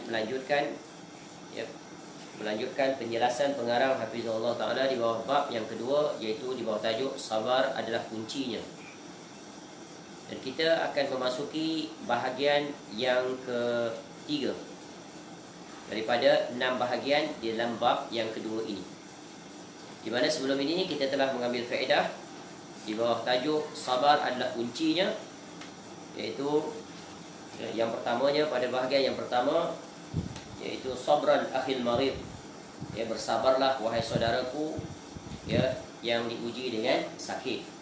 melanjutkan penjelasan pengarang Hafizahullah Ta'ala di bawah bab yang kedua, iaitu di bawah tajuk sabar adalah kuncinya. Dan kita akan memasuki bahagian yang ketiga daripada 6 bahagian di dalam bab yang kedua ini, di mana sebelum ini kita telah mengambil faedah di bawah tajuk sabar adalah kuncinya, iaitu yang pertamanya, pada bahagian yang pertama, iaitu sabran akhil marid, bersabarlah wahai saudaraku yang diuji dengan sakit.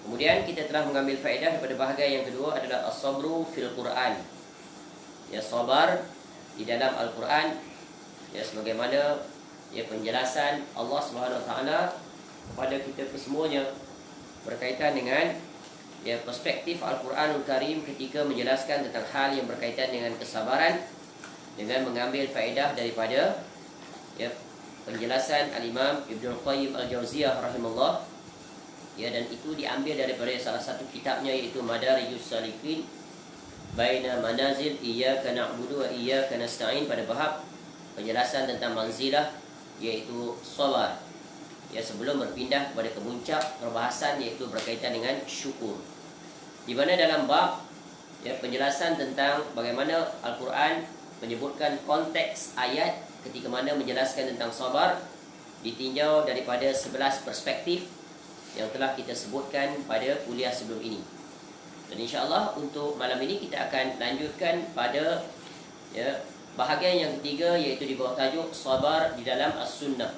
Kemudian kita telah mengambil faedah daripada bahagian yang kedua adalah as-sabru fil Quran, sabar di dalam Al-Quran, sebagaimana penjelasan Allah Subhanahu Wa Taala kepada kita kesemuanya berkaitan dengan perspektif Al-Quranul Karim ketika menjelaskan tentang hal yang berkaitan dengan kesabaran, dengan mengambil faedah daripada penjelasan Al-Imam Ibnul Qayyim Al-Jauziyah rahimahullah, dan itu diambil daripada salah satu kitabnya, iaitu Madarijus Salikin Baina Manazil Iyyaka Na'budu wa Iyyaka Nasta'in, pada bab penjelasan tentang manzilah, iaitu sabar, sebelum berpindah kepada kemuncak perbahasan, iaitu berkaitan dengan syukur, di mana dalam bab penjelasan tentang bagaimana Al-Quran menyebutkan konteks ayat ketika mana menjelaskan tentang sabar ditinjau daripada 11 perspektif yang telah kita sebutkan pada kuliah sebelum ini. Dan insya-Allah untuk malam ini kita akan lanjutkan pada bahagian yang ketiga, iaitu di bawah tajuk sabar di dalam as-sunnah,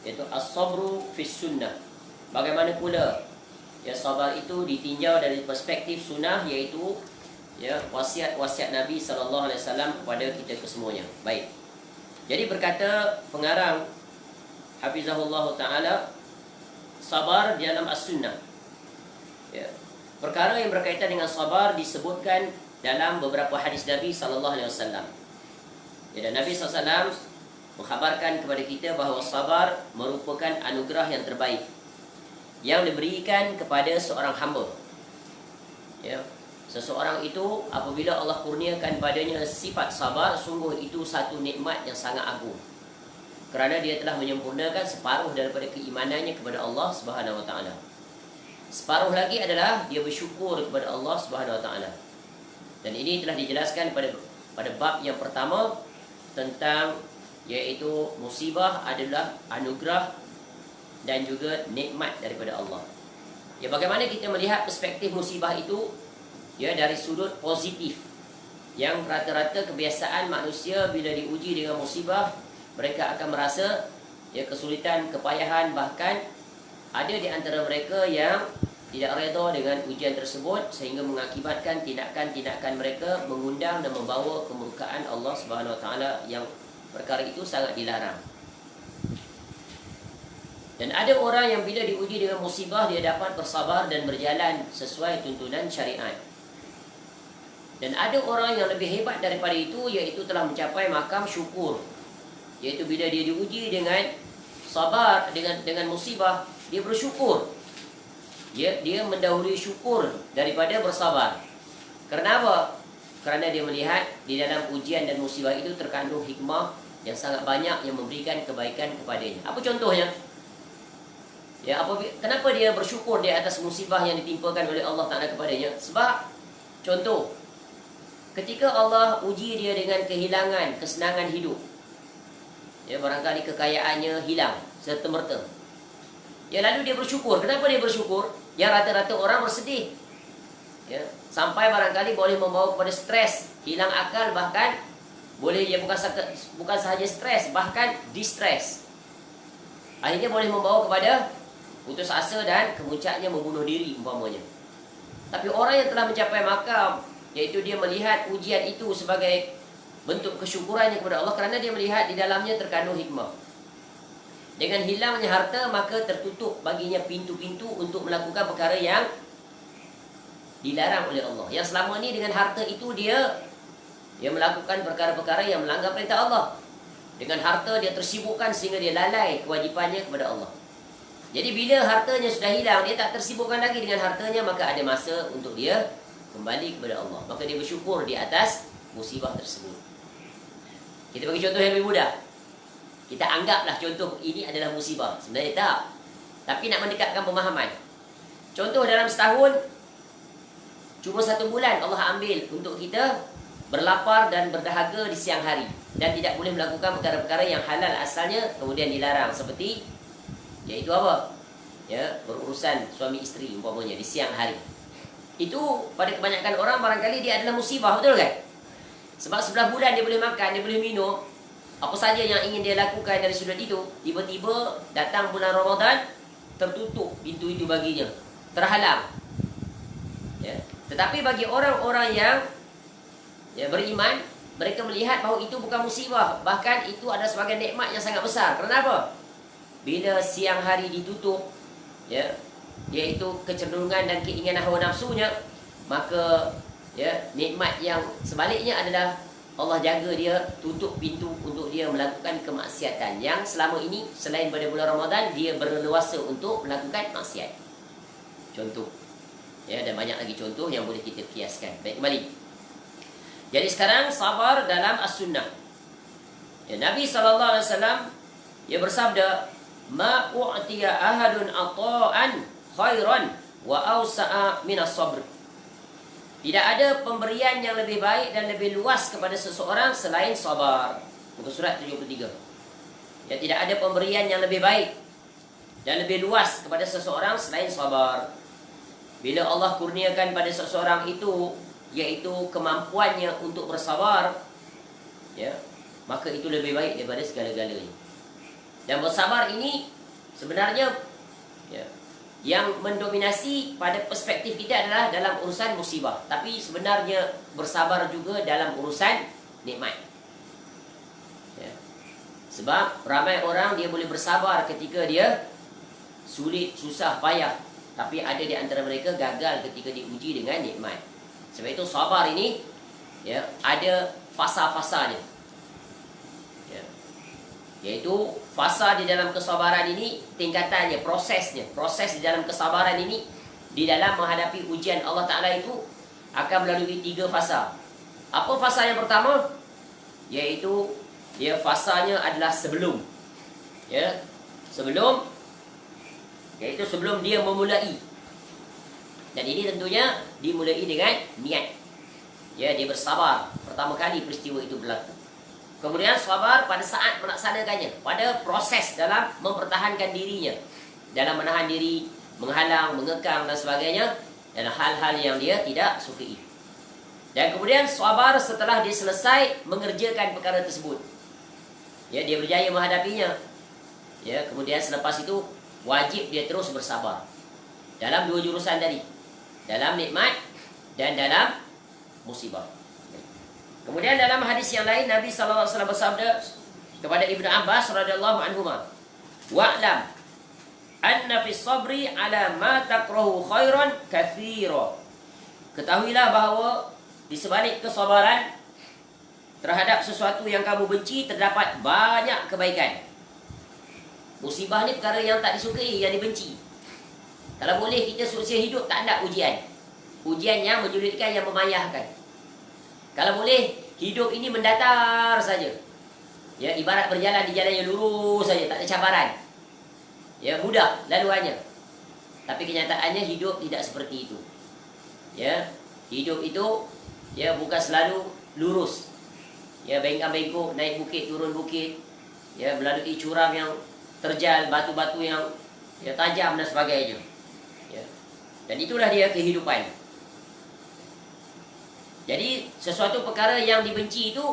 iaitu as-sabru fis sunnah. Bagaimana pula sabar itu ditinjau dari perspektif sunnah, iaitu wasiat-wasiat Nabi sallallahu alaihi wasallam kepada kita kesemuanya. Baik. Jadi berkata pengarang Hafizahullah Ta'ala, sabar di dalam as-sunnah. Perkara yang berkaitan dengan sabar disebutkan dalam beberapa hadis Nabi sallallahu alaihi wasallam. Dan Nabi SAW mengkhabarkan kepada kita bahawa sabar merupakan anugerah yang terbaik yang diberikan kepada seorang hamba. Seseorang itu apabila Allah kurniakan padanya sifat sabar, sungguh itu satu nikmat yang sangat agung, kerana dia telah menyempurnakan separuh daripada keimanannya kepada Allah Subhanahu Wa Taala. Separuh lagi adalah dia bersyukur kepada Allah Subhanahu Wa Taala. Dan ini telah dijelaskan pada bab yang pertama tentang, iaitu musibah adalah anugerah dan juga nikmat daripada Allah. Bagaimana kita melihat perspektif musibah itu dari sudut positif, yang rata-rata kebiasaan manusia bila diuji dengan musibah, mereka akan merasa kesulitan, kepayahan, bahkan ada di antara mereka yang tidak redha dengan ujian tersebut, sehingga mengakibatkan tindakan-tindakan mereka mengundang dan membawa kemurkaan Allah Subhanahu Wa Taala, yang perkara itu sangat dilarang. Dan ada orang yang bila diuji dengan musibah, dia dapat bersabar dan berjalan sesuai tuntunan syariat. Dan ada orang yang lebih hebat daripada itu, iaitu telah mencapai makam syukur, iaitu bila dia diuji dengan sabar, dengan musibah, dia bersyukur. Dia mendahului syukur daripada bersabar. Kenapa? Kerana dia melihat di dalam ujian dan musibah itu terkandung hikmah yang sangat banyak yang memberikan kebaikan kepadanya. Apa contohnya? Kenapa dia bersyukur di atas musibah yang ditimpakan oleh Allah Ta'ala kepadanya? Sebab, contoh, ketika Allah uji dia dengan kehilangan, kesenangan hidup, barangkali kekayaannya hilang serta-merta, lalu dia bersyukur. Kenapa dia bersyukur? Yang rata-rata orang bersedih, sampai barangkali boleh membawa kepada stres, hilang akal, bahkan boleh bukan sahaja stres, bahkan distress. Akhirnya boleh membawa kepada putus asa dan kemuncaknya membunuh diri umpamanya. Tapi orang yang telah mencapai makam, iaitu dia melihat ujian itu sebagai bentuk kesyukurannya kepada Allah, kerana dia melihat di dalamnya terkandung hikmah. Dengan hilangnya harta, maka tertutup baginya pintu-pintu untuk melakukan perkara yang dilarang oleh Allah. Yang selama ni dengan harta itu dia melakukan perkara-perkara yang melanggar perintah Allah. Dengan harta dia tersibukkan sehingga dia lalai kewajipannya kepada Allah. Jadi bila hartanya sudah hilang, dia tak tersibukkan lagi dengan hartanya, maka ada masa untuk dia kembali kepada Allah. Maka dia bersyukur di atas musibah tersebut. Kita bagi contoh yang lebih mudah. Kita anggaplah contoh ini adalah musibah. Sebenarnya tak. Tapi nak mendekatkan pemahaman. Contoh dalam setahun, cuma 1 bulan Allah ambil untuk kita berlapar dan berdahaga di siang hari. Dan tidak boleh melakukan perkara-perkara yang halal asalnya, kemudian dilarang. Seperti, iaitu apa? Ya, berurusan suami isteri umpamanya di siang hari. Itu pada kebanyakan orang barangkali dia adalah musibah, betul kan? Sebab 11 bulan dia boleh makan, dia boleh minum, apa saja yang ingin dia lakukan dari sudut itu. Tiba-tiba datang bulan Ramadan, tertutup pintu itu baginya, terhalang. Ya. Tetapi bagi orang-orang yang beriman, mereka melihat bahawa itu bukan musibah, bahkan itu adalah sebagai nikmat yang sangat besar. Kenapa? Bila siang hari ditutup, ya, iaitu kecenderungan dan keinginan hawa nafsunya, maka ya, nikmat yang sebaliknya adalah Allah jaga dia, tutup pintu untuk dia melakukan kemaksiatan yang selama ini selain pada bulan Ramadan dia berleluasa untuk melakukan maksiat. Contoh. Ya, dan banyak lagi contoh yang boleh kita kiaskan. Baik, kembali. Jadi sekarang sabar dalam as-sunnah. Ya, Nabi SAW dia bersabda, "Ma u'tiya ahadun ata'an khairan wa awsa'a min as-sabr." Tidak ada pemberian yang lebih baik dan lebih luas kepada seseorang selain sabar. Muka surat 73. Ya, tidak ada pemberian yang lebih baik dan lebih luas kepada seseorang selain sabar. Bila Allah kurniakan pada seseorang itu, iaitu kemampuannya untuk bersabar, ya, maka itu lebih baik daripada segala-galanya. Dan bersabar ini sebenarnya, ya, yang mendominasi pada perspektif kita adalah dalam urusan musibah. Tapi sebenarnya bersabar juga dalam urusan nikmat. Ya. Sebab ramai orang dia boleh bersabar ketika dia sulit, susah, payah. Tapi ada di antara mereka gagal ketika diuji dengan nikmat. Sebab itu sabar ini, ya, ada fasa-fasanya. Ya. Iaitu fasa di dalam kesabaran ini, tingkatannya, prosesnya. Proses di dalam kesabaran ini, di dalam menghadapi ujian Allah Ta'ala itu akan melalui 3 fasa. Apa fasa yang pertama? Iaitu dia fasanya adalah sebelum. Ya, sebelum, iaitu sebelum dia memulai. Dan ini tentunya dimulai dengan niat. Ya, dia bersabar pertama kali peristiwa itu berlaku. Kemudian sabar pada saat melaksanakannya, pada proses dalam mempertahankan dirinya, dalam menahan diri, menghalang, mengekang dan sebagainya, dan hal-hal yang dia tidak sukai. Dan kemudian sabar setelah dia selesai mengerjakan perkara tersebut. Ya, dia berjaya menghadapinya. Ya, kemudian selepas itu wajib dia terus bersabar dalam 2 jurusan tadi, dalam nikmat dan dalam musibah. Kemudian dalam hadis yang lain Nabi SAW bersabda kepada Ibnu Abbas radhiyallahu anhuma, "Wa'lam anna fi sabri ala ma takrahu khairan katsira." Ketahuilah bahawa di sebalik kesabaran terhadap sesuatu yang kamu benci terdapat banyak kebaikan. Musibah ni perkara yang tak disukai, yang dibenci. Kalau boleh kita seusia hidup tak ada ujian. Ujian yang menyulitkan, yang memayahkan. Kalau boleh hidup ini mendatar saja. Ya, ibarat berjalan di jalan yang lurus saja, tak ada cabaran. Ya, mudah laluannya. Tapi kenyataannya hidup tidak seperti itu. Ya, hidup itu ya bukan selalu lurus. Ya, bengkak-bengkok, naik bukit, turun bukit. Ya, melalui curam yang terjal, batu-batu yang ya tajam dan sebagainya. Ya. Dan itulah dia kehidupan. Jadi sesuatu perkara yang dibenci itu,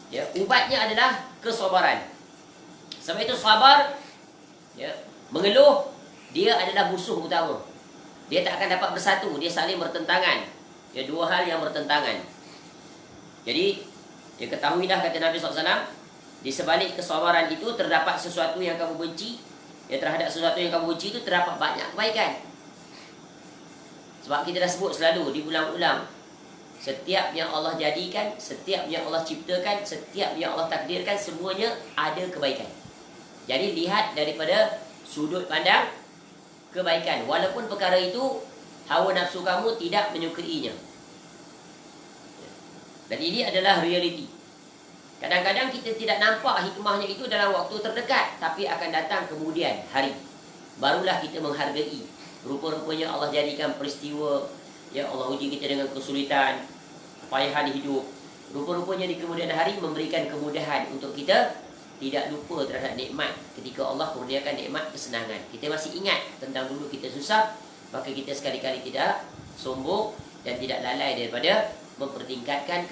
ya, ubatnya adalah kesabaran. Sebab itu sabar, ya, mengeluh dia adalah musuh utama. Dia tak akan dapat bersatu, dia saling bertentangan. Ya, 2 hal yang bertentangan. Jadi, ya, ketahuilah kata Nabi SAW, di sebalik kesabaran itu terdapat sesuatu yang kamu benci. Ya, terhadap sesuatu yang kamu benci itu terdapat banyak kebaikan. Sebab kita dah sebut selalu, diulang-ulang, setiap yang Allah jadikan, setiap yang Allah ciptakan, setiap yang Allah takdirkan, semuanya ada kebaikan. Jadi lihat daripada sudut pandang kebaikan, walaupun perkara itu hawa nafsu kamu tidak menyukainya. Dan ini adalah realiti. Kadang-kadang kita tidak nampak hikmahnya itu dalam waktu terdekat, tapi akan datang kemudian hari. Barulah kita menghargai. Rupa-rupanya Allah jadikan peristiwa, ya Allah uji kita dengan kesulitan, kepayahan hidup. Rupa-rupanya di kemudian hari memberikan kemudahan untuk kita tidak lupa terhadap nikmat. Ketika Allah kurniakan nikmat kesenangan, kita masih ingat tentang dulu kita susah, maka kita sekali-kali tidak sombong dan tidak lalai daripada mempertingkatkan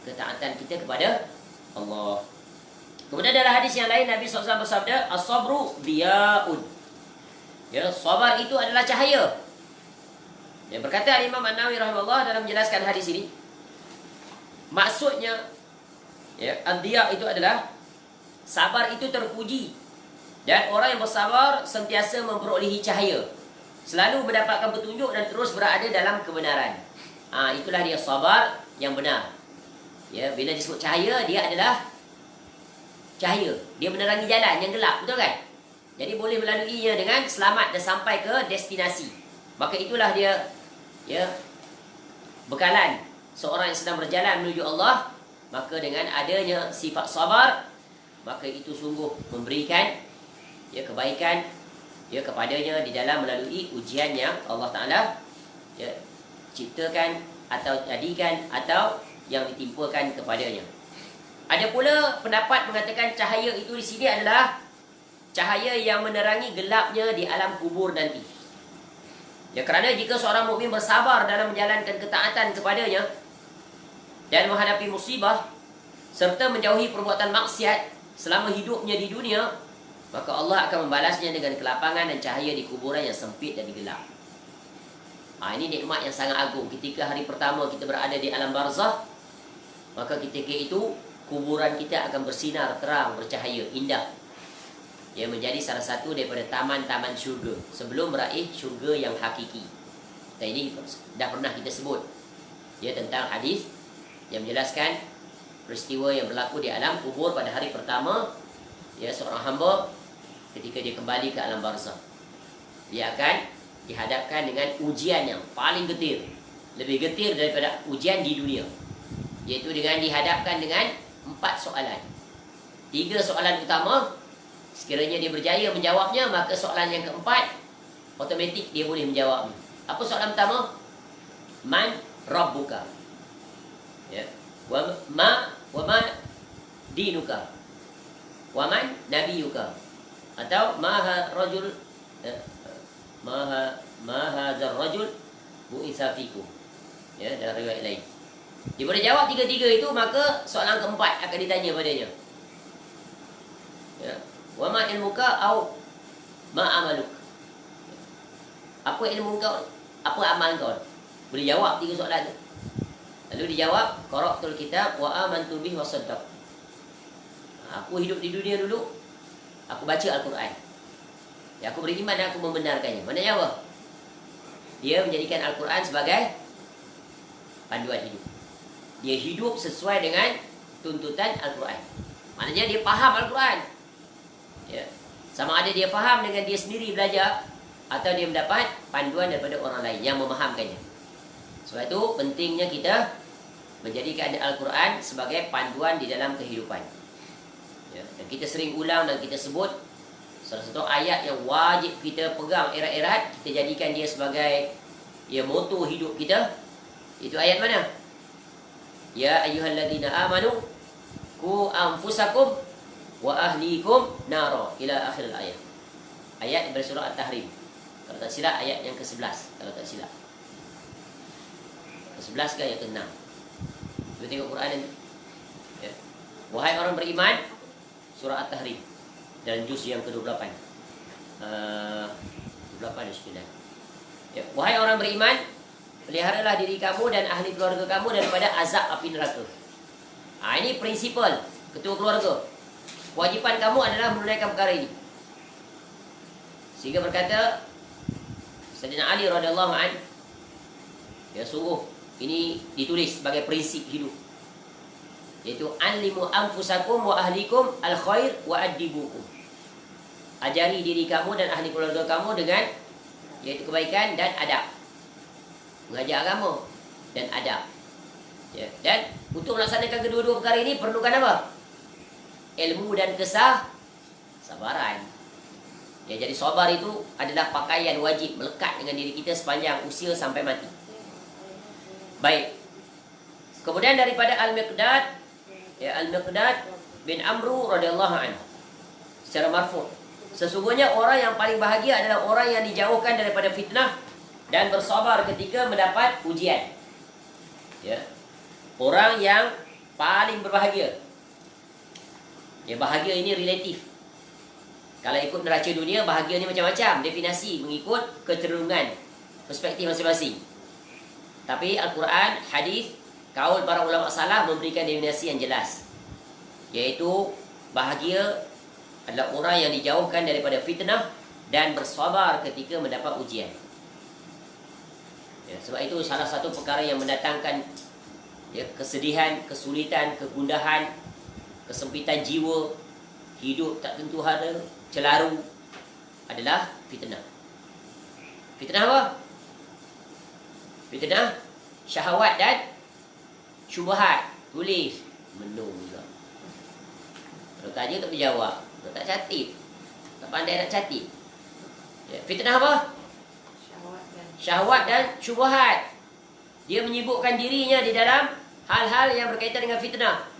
ketaatan kita kepada Allah. Kemudian dalam hadis yang lain Nabi SAW bersabda, as-sabru diyaun. Ya, sabar itu adalah cahaya. Yang berkata Imam An-Nawawi rahimahullah dalam menjelaskan hadis ini, maksudnya ya, ad-diya itu adalah sabar itu terpuji, dan orang yang bersabar sentiasa memperolehi cahaya, selalu mendapatkan petunjuk dan terus berada dalam kebenaran. Itulah dia sabar yang benar. Ya, bila disebut cahaya, dia adalah cahaya. Dia menerangi jalan yang gelap, betul kan? Jadi boleh melaluinya dengan selamat dan sampai ke destinasi. Maka itulah dia, ya, bekalan seorang yang sedang berjalan menuju Allah. Maka dengan adanya sifat sabar, maka itu sungguh memberikan, ya, kebaikan, ya, kepadanya di dalam melalui ujian yang Allah Ta'ala, ya, ciptakan atau jadikan atau yang ditimpakan kepadanya. Ada pula pendapat mengatakan cahaya itu di sini adalah cahaya yang menerangi gelapnya di alam kubur nanti. Ya, kerana jika seorang mukmin bersabar dalam menjalankan ketaatan kepadanya dan menghadapi musibah serta menjauhi perbuatan maksiat selama hidupnya di dunia, maka Allah akan membalasnya dengan kelapangan dan cahaya di kuburan yang sempit dan gelap. Ini nikmat yang sangat agung. Ketika hari pertama kita berada di alam barzah, maka ketika itu kuburan kita akan bersinar terang, bercahaya, indah. Ia menjadi salah satu daripada taman-taman syurga sebelum meraih syurga yang hakiki. Dan ini dah pernah kita sebut, ya, tentang hadis yang menjelaskan peristiwa yang berlaku di alam kubur pada hari pertama, ya, seorang hamba ketika dia kembali ke alam barzah, dia akan dihadapkan dengan ujian yang paling getir, lebih getir daripada ujian di dunia, iaitu dengan dihadapkan dengan 4 soalan. 3 soalan utama, sekiranya dia berjaya menjawabnya, maka soalan yang keempat otomatik dia boleh menjawabnya. Apa soalan pertama? Man rabbuka? Ya. Wa ma dinuka? Wa man nabiyuka? Atau maha rajul maha hadzal rajul bu'itsa fikum. Ya, dalam riwayat lain. Dia boleh jawab 3-3 itu, maka soalan keempat akan ditanya padanya. Ya. Wa ma ilmuka au ma amaluk? Apa ilmu kau? Apa amal kau? Boleh jawab 3 soalan tu. Lalu dijawab, qara'tul kitab wa amantu bihi wa saddaq. Aku hidup di dunia dulu, aku baca Al-Quran. Ya, aku beriman dan aku membenarkannya. Maknanya apa? Dia menjadikan Al-Quran sebagai panduan hidup. Dia hidup sesuai dengan tuntutan Al-Quran. Maknanya dia faham Al-Quran. Ya. Sama ada dia faham dengan dia sendiri belajar, atau dia mendapat panduan daripada orang lain yang memahamkannya. Sebab itu pentingnya kita menjadikan Al-Quran sebagai panduan di dalam kehidupan. Ya. Dan kita sering ulang dan kita sebut salah satu ayat yang wajib kita pegang erat-erat, kita jadikan dia sebagai, ya, moto hidup kita. Itu ayat mana? Ya ayyuhalladzina amanu qu anfusakum wa ahlikum nara, ila akhir ayat. Ayat dari surah At-Tahrim. Kalau tak silap ayat yang ke-11, kalau tak silap. Ke-11 ke ayat ke-6. Kita tengok Quran ini. Ya. Wahai orang beriman, surah At-Tahrim dalam juz yang ke-28. 28 dan 9. Ya. Wahai orang beriman, peliharalah diri kamu dan ahli keluarga kamu daripada azab api neraka. Ini prinsipal ketua keluarga. Kewajipan kamu adalah menunaikan perkara ini. Sehingga berkata Sayyidina Ali radhiyallahu an, ya, sungguh ini ditulis sebagai prinsip hidup, yaitu anlimu anfusakum wa ahlikum al-khair wa adibukum. Ajari diri kamu dan ahli keluarga kamu dengan, yaitu kebaikan dan adab. Mengajar agama dan adab. Ya, dan Untuk melaksanakan kedua-dua perkara ini perlukan apa? Ilmu dan kesabaran. Ya, jadi sabar itu adalah pakaian wajib melekat dengan diri kita sepanjang usia sampai mati. Baik. Kemudian daripada Al-Miqdad, ya, Al-Miqdad bin Amru radhiyallahu anhu secara marfu', sesungguhnya orang yang paling bahagia adalah orang yang dijauhkan daripada fitnah dan bersabar ketika mendapat ujian. Ya. Orang yang paling berbahagia. Ya, bahagia ini relatif. Kalau ikut neraca dunia, bahagia ni macam-macam definisi mengikut kecenderungan perspektif masing-masing. Tapi Al-Quran, hadis, kaul para ulama salaf memberikan definisi yang jelas, yaitu bahagia adalah orang yang dijauhkan daripada fitnah dan bersabar ketika mendapat ujian. Ya, sebab itu salah satu perkara yang mendatangkan, ya, kesedihan, kesulitan, kegundahan, kesempitan jiwa, hidup tak tentu hara, celaru adalah fitnah. Fitnah apa? Fitnah syahwat dan syubhat. Tulis menung juga. Kalau tanya tak berjawab, tak catit, tak pandai nak catit. Ya, fitnah apa? Syahwat dan syubhat. Dia menyibukkan dirinya di dalam hal-hal yang berkaitan dengan fitnah,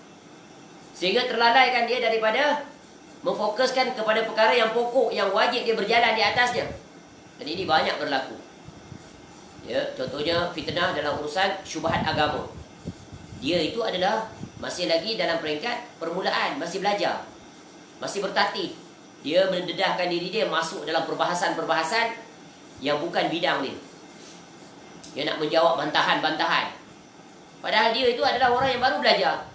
sehingga terlalaikan dia daripada memfokuskan kepada perkara yang pokok, yang wajib dia berjalan di atasnya. Dan ini banyak berlaku. Ya, contohnya fitnah dalam urusan syubhat agama. Dia itu adalah masih lagi dalam peringkat permulaan, masih belajar, masih bertatih. Dia mendedahkan diri dia masuk dalam perbahasan-perbahasan yang bukan bidang dia. Dia nak menjawab bantahan-bantahan, padahal dia itu adalah orang yang baru belajar.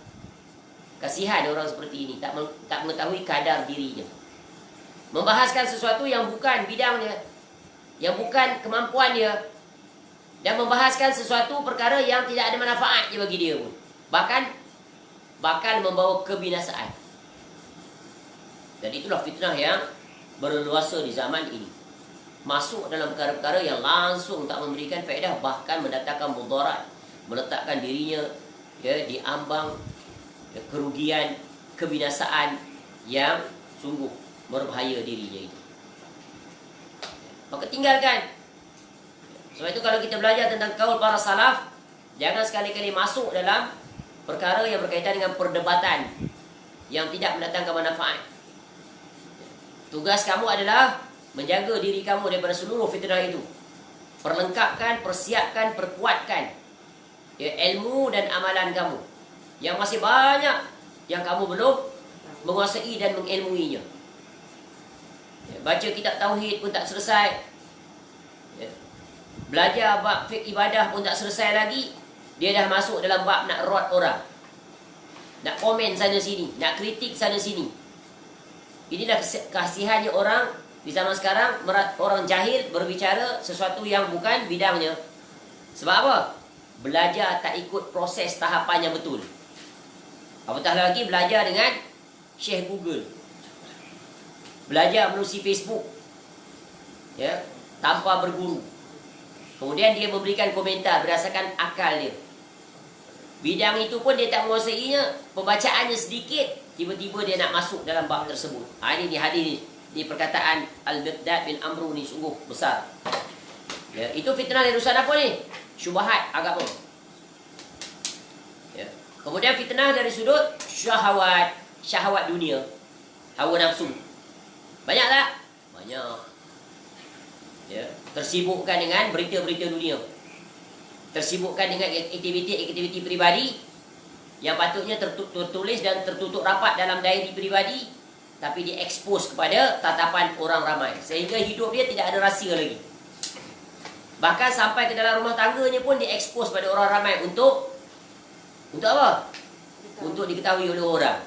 Kasihan orang seperti ini, tak mengetahui kadar dirinya, membahaskan sesuatu yang bukan bidangnya, yang bukan kemampuan dia, dan membahaskan sesuatu perkara yang tidak ada manfaatnya bagi dia pun, bahkan bakal membawa kebinasaan. Dan itulah fitnah yang berleluasa di zaman ini, masuk dalam perkara-perkara yang langsung tak memberikan faedah, bahkan mendatangkan mudarat, meletakkan dirinya, ya, di ambang, ya, kerugian, kebinasaan yang sungguh berbahaya dirinya itu. Maka tinggalkan. Sebab itu kalau kita belajar tentang kaul para salaf, jangan sekali-kali masuk dalam perkara yang berkaitan dengan perdebatan yang tidak mendatangkan manfaat. Tugas kamu adalah menjaga diri kamu daripada seluruh fitnah itu. Perlengkapkan, persiapkan, perkuatkan, ya, ilmu dan amalan kamu yang masih banyak yang kamu belum menguasai dan mengilmuinya. Ya, baca kitab tauhid pun tak selesai, ya, belajar bab fiqh ibadah pun tak selesai lagi, dia dah masuk dalam bab nak rot orang, nak komen sana sini, nak kritik sana sini. Inilah kasihannya orang di zaman sekarang, orang jahil berbicara sesuatu yang bukan bidangnya. Sebab apa? Belajar tak ikut proses tahapan yang betul. Apatah lagi belajar dengan Syekh Google, belajar melalui Facebook, ya, tanpa berguru. Kemudian dia memberikan komentar berdasarkan akal dia. Bidang itu pun dia tak menguasainya, pembacaannya sedikit, tiba-tiba dia nak masuk dalam bab tersebut. Ini hadis ni, di perkataan Al-Miqdad bin Amru ni sungguh besar. Ya, itu fitnah dari urusan apa ni? Syubhat agama. Ya. Kemudian fitnah dari sudut syahwat, syahwat dunia, hawa nafsu. Banyak tak? Banyak. Ya, tersibukkan dengan berita-berita dunia, tersibukkan dengan aktiviti-aktiviti peribadi yang patutnya tertulis dan tertutup rapat dalam diary peribadi, tapi diekspos kepada tatapan orang ramai, sehingga hidup dia tidak ada rahsia lagi. Bahkan sampai ke dalam rumah tangganya pun diekspos pada orang ramai untuk apa? Untuk diketahui oleh orang.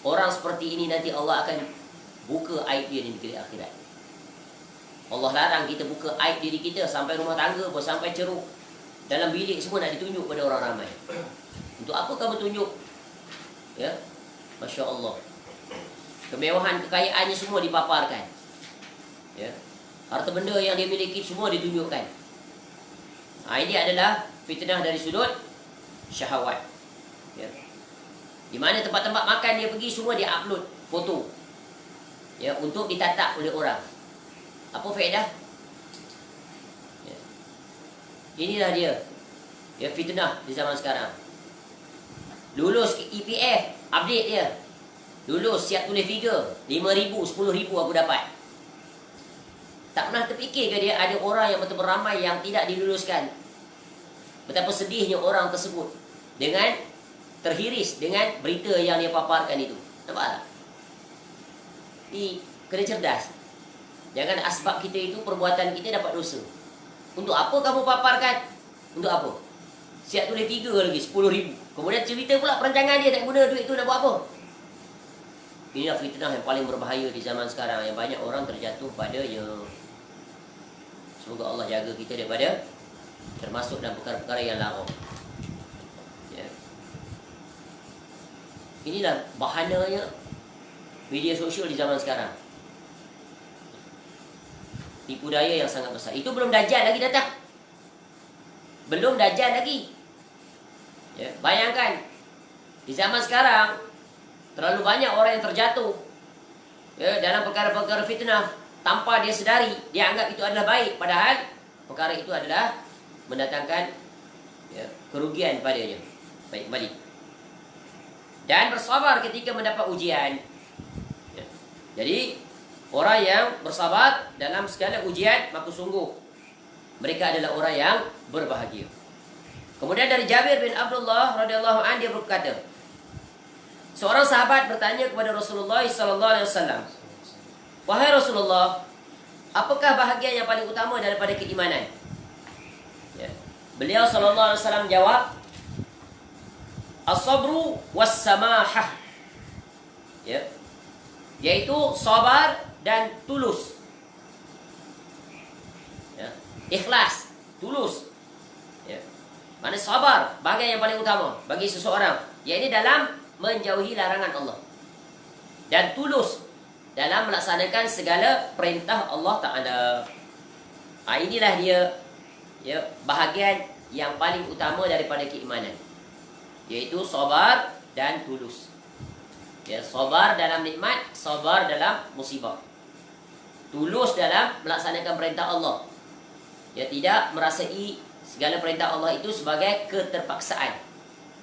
Orang seperti ini nanti Allah akan buka aib dia di negeri akhirat. Allah larang kita buka aib diri kita, sampai rumah tangga pun, sampai ceruk dalam bilik semua nak ditunjuk pada orang ramai. Untuk apa kamu tunjuk? Ya, Masya Allah, kemewahan, kekayaannya semua dipaparkan. Ya, harta benda yang dia miliki semua ditunjukkan. Ini adalah fitnah dari sudut syahwat. Ya. Di mana tempat-tempat makan dia pergi, semua dia upload foto. Ya, untuk ditatap oleh orang. Apa faedah? Ya. Inilah dia. Ya, fitnah di zaman sekarang. Lulus EPF, update dia. Lulus siap tulis figure 5,000, 10,000 aku dapat. Tak pernah terfikir ke dia ada orang yang betul-betul ramai yang tidak diluluskan. Betapa sedihnya orang tersebut dengan terhiris dengan berita yang dia paparkan itu. Nampak tak? Ni kena cerdas. Jangan asbab kita itu, perbuatan kita dapat dosa. Untuk apa kamu paparkan? Untuk apa? Siap tulis figure lagi 10,000. Kemudian cerita pula perancangan dia tak guna duit tu nak buat apa? Inilah fitnah yang paling berbahaya di zaman sekarang, yang banyak orang terjatuh padanya. Semoga Allah jaga kita daripada termasuk dalam perkara-perkara yang larang. Ya. Inilah bahananya media sosial di zaman sekarang. Tipu daya yang sangat besar. Itu belum Dajjal lagi datang. Belum Dajjal lagi. Ya, bayangkan di zaman sekarang terlalu banyak orang yang terjatuh, ya, dalam perkara-perkara fitnah tanpa dia sedari. Dia anggap itu adalah baik, padahal perkara itu adalah mendatangkan, ya, kerugian padanya. Baik, kembali. Dan bersabar ketika mendapat ujian. Ya. Jadi orang yang bersabar dalam segala ujian, maka sungguh mereka adalah orang yang berbahagia. Kemudian dari Jabir bin Abdullah radhiyallahu anhu, dia berkata, seorang sahabat bertanya kepada Rasulullah sallallahu alaihi wasallam, "Wahai Rasulullah, apakah bahagian yang paling utama daripada keimanan?" Ya. Beliau sallallahu alaihi wasallam jawab, "As-sabru was-samahah." Ya. Yaitu sabar dan tulus. Ya. Ikhlas, tulus. Ya. Mana sabar bahagian yang paling utama bagi seseorang, iaitu dalam menjauhi larangan Allah, dan tulus dalam melaksanakan segala perintah Allah Ta'ala. Inilah dia, ya, bahagian yang paling utama daripada keimanan, iaitu sabar dan tulus. Ya, sabar dalam nikmat, sabar dalam musibah, tulus dalam melaksanakan perintah Allah. Ya, tidak merasai segala perintah Allah itu sebagai keterpaksaan.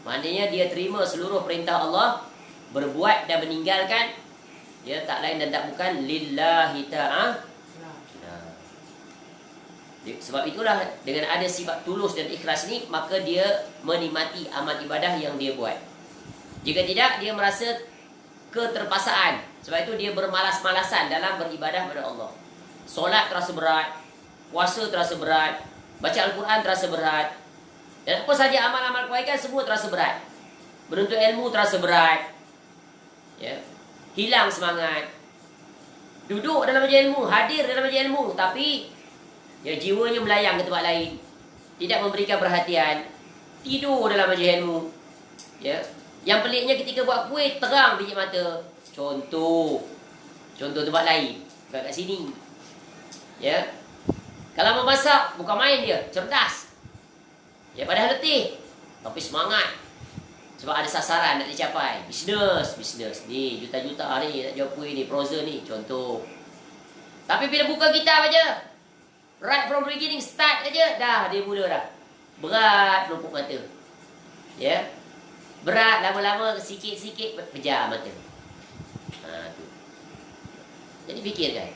Maknanya dia terima seluruh perintah Allah, berbuat dan meninggalkan, ya, tak lain dan tak bukan lillahi ta'ala. Sebab itulah dengan ada sifat tulus dan ikhlas ini, maka dia menikmati amal ibadah yang dia buat. Jika tidak, dia merasa keterpaksaan. Sebab itu dia bermalas-malasan dalam beribadah kepada Allah. Solat terasa berat, puasa terasa berat, baca Al-Quran terasa berat, dan apa saja amal-amal kebaikan semua terasa berat. Menuntut ilmu terasa berat, ya, hilang semangat. Duduk dalam majlis ilmu, hadir dalam majlis ilmu, tapi ya, jiwanya melayang ke tempat lain, tidak memberikan perhatian, tidur dalam majlis ilmu. Ya, yang peliknya ketika buat kuih terang biji mata. Contoh tempat lain, bukan kat sini. Ya, kalau memasak bukan main dia, cerdas. Ya, padahal letih, tapi semangat. Sebab ada sasaran nak dicapai. Bisnes ni, juta-juta ni nak jual kuih ni, frozen ni, contoh. Tapi bila buka kitab aja, right from beginning, start aja, dah dia mula dah berat, menumpuk mata. Ya, berat, lama-lama sikit-sikit pejam mata. Tu. Jadi fikirkan,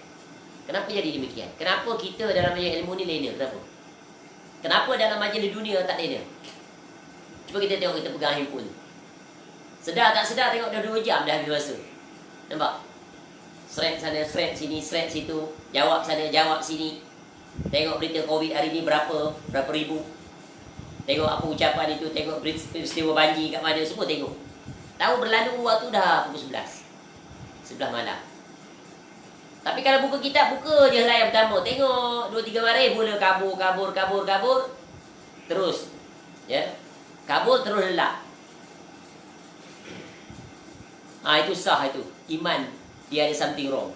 kenapa jadi demikian? Kenapa kita dalam majlis ilmu ni lena? Kenapa dalam majlis dunia tak lena? Cuba kita tengok, kita pegang handphone. Sedar tak sedar, tengok dah 2 jam dah habis masa. Nampak? Thread sana, thread sini, thread situ, jawab sana, jawab sini. Tengok berita COVID hari ni berapa ribu. Tengok apa ucapan itu, tengok peristiwa banjir kat mana, semua tengok. Tahu berlalu waktu dah pukul 11 malam. Tapi kalau buka kitab, buka je helai yang pertama, tengok 2-3 baris, mula kabur. Terus, ya, kabur terus lelak. Itu sah itu. Iman, dia ada something wrong.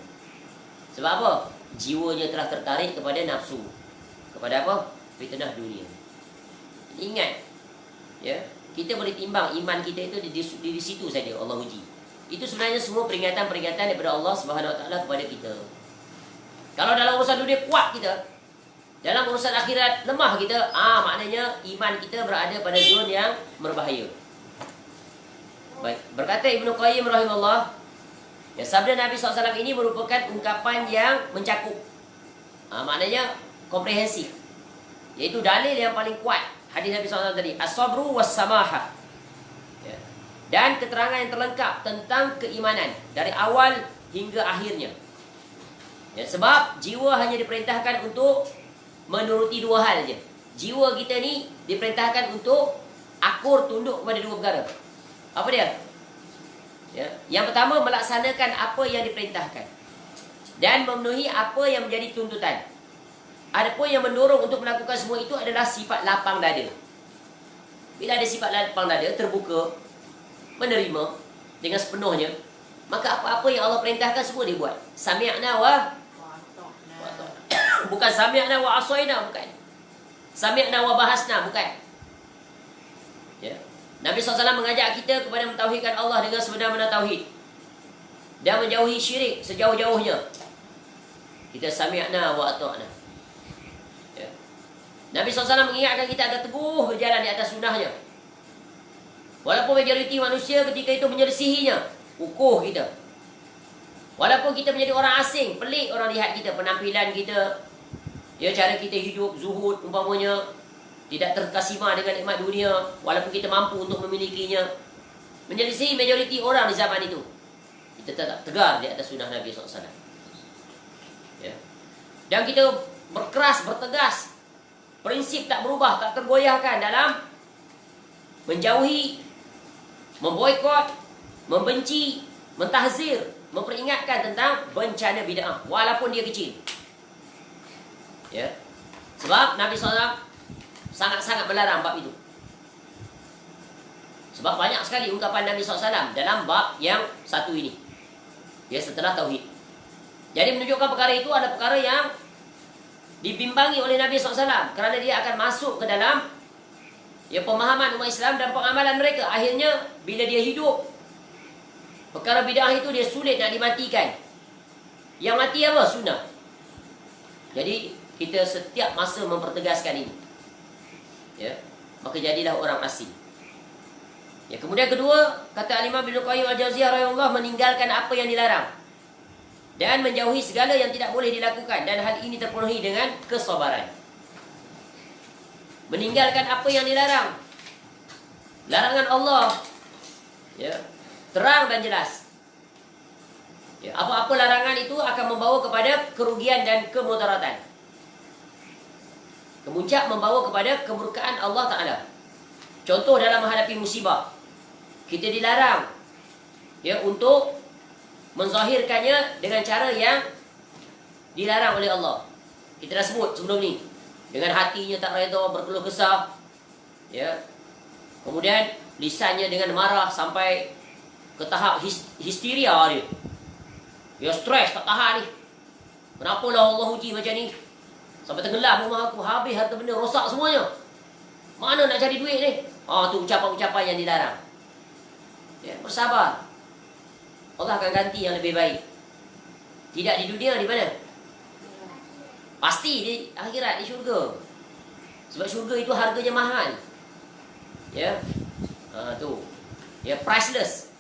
Sebab apa? Jiwanya telah tertarik kepada nafsu. Kepada apa? Fitnah dunia. Ingat, ya, kita boleh timbang iman kita itu di situ saja Allah uji. Itu sebenarnya semua peringatan-peringatan daripada Allah Subhanahu Wa Taala kepada kita. Kalau dalam urusan dunia kuat kita, dalam urusan akhirat lemah kita, maknanya iman kita berada pada zon yang berbahaya. Baik, berkata Ibnu Qayyim rahimahullah, ya, sabda Nabi SAW ini merupakan ungkapan yang mencakup, maknanya komprehensif, yaitu dalil yang paling kuat hadis Nabi SAW tadi, as-sabru was-samahah, ya, dan keterangan yang terlengkap tentang keimanan dari awal hingga akhirnya, ya, sebab jiwa hanya diperintahkan untuk menuruti dua hal je. Jiwa kita ni diperintahkan untuk akur tunduk kepada dua perkara. Apa dia? Ya. Yang pertama, melaksanakan apa yang diperintahkan dan memenuhi apa yang menjadi tuntutan. Adapun yang mendorong untuk melakukan semua itu adalah sifat lapang dada. Bila ada sifat lapang dada, terbuka, menerima dengan sepenuhnya, maka apa-apa yang Allah perintahkan semua dia buat. Sami'na wa bukan sami'na wa asaina, bukan. Sami'na wa bahasna, bukan. Ya. Nabi SAW mengajak kita kepada mentauhidkan Allah dengan sebenar-benar tauhid dan menjauhi syirik sejauh-jauhnya. Kita sami'na wa ata'na. Ya. Nabi SAW mengingatkan kita agar teguh berjalan di atas sunnahnya. Walaupun majoriti manusia ketika itu menyelisihinya, ukuh kita. Walaupun kita menjadi orang asing, pelik orang lihat kita, penampilan kita, ya, cara kita hidup, zuhud umpamanya, tidak terkesima dengan nikmat dunia, walaupun kita mampu untuk memilikinya, menyelisih majoriti orang di zaman itu, kita tetap tegar di atas sunnah Nabi SAW. Ya. Dan kita berkeras, bertegas, prinsip tak berubah, tak tergoyahkan dalam menjauhi, memboikot, membenci, mentahzir, memperingatkan tentang bencana bid'ah, walaupun dia kecil. Ya. Sebab Nabi SAW sangat-sangat melarang bab itu. Sebab banyak sekali ungkapan Nabi SAW dalam bab yang satu ini, ya, setelah tauhid. Jadi menunjukkan perkara itu ada perkara yang dibimbangi oleh Nabi SAW, kerana dia akan masuk ke dalam, ya, pemahaman umat Islam dan pengamalan mereka. Akhirnya bila dia hidup, perkara bid'ah itu dia sulit nak dimatikan. Yang mati apa? Sunnah. Jadi kita setiap masa mempertegaskan ini, ya, maka jadilah orang asing. Ya, kemudian kedua, kata Al-Imam Ibnu Qayyim Al-Jauziyah rahimahullah, meninggalkan apa yang dilarang dan menjauhi segala yang tidak boleh dilakukan, dan hal ini terpenuhi dengan kesabaran. Meninggalkan apa yang dilarang, larangan Allah, ya, terang dan jelas. Ya, apa-apa larangan itu akan membawa kepada kerugian dan kemudaratan. Kemuncak membawa kepada kemurkaan Allah Ta'ala. Contoh dalam menghadapi musibah, kita dilarang, ya, untuk menzahirkannya dengan cara yang dilarang oleh Allah. Kita dah sebut sebelum ni, dengan hatinya tak redha, berkeluh kesah, ya, kemudian lisannya dengan marah sampai ke tahap histeria dia. Ya, stres, tak tahan ni. Kenapalah Allah uji macam ni? Sampai tenggelam rumah aku, habis harta benda, rosak semuanya. Mana nak cari duit ni? Tu ucapan-ucapan yang dilarang. Ya, bersabar. Allah akan ganti yang lebih baik. Tidak di dunia, di mana? Pasti di akhirat, di syurga. Sebab syurga itu harganya mahal. Ya. Tu. Ya, priceless.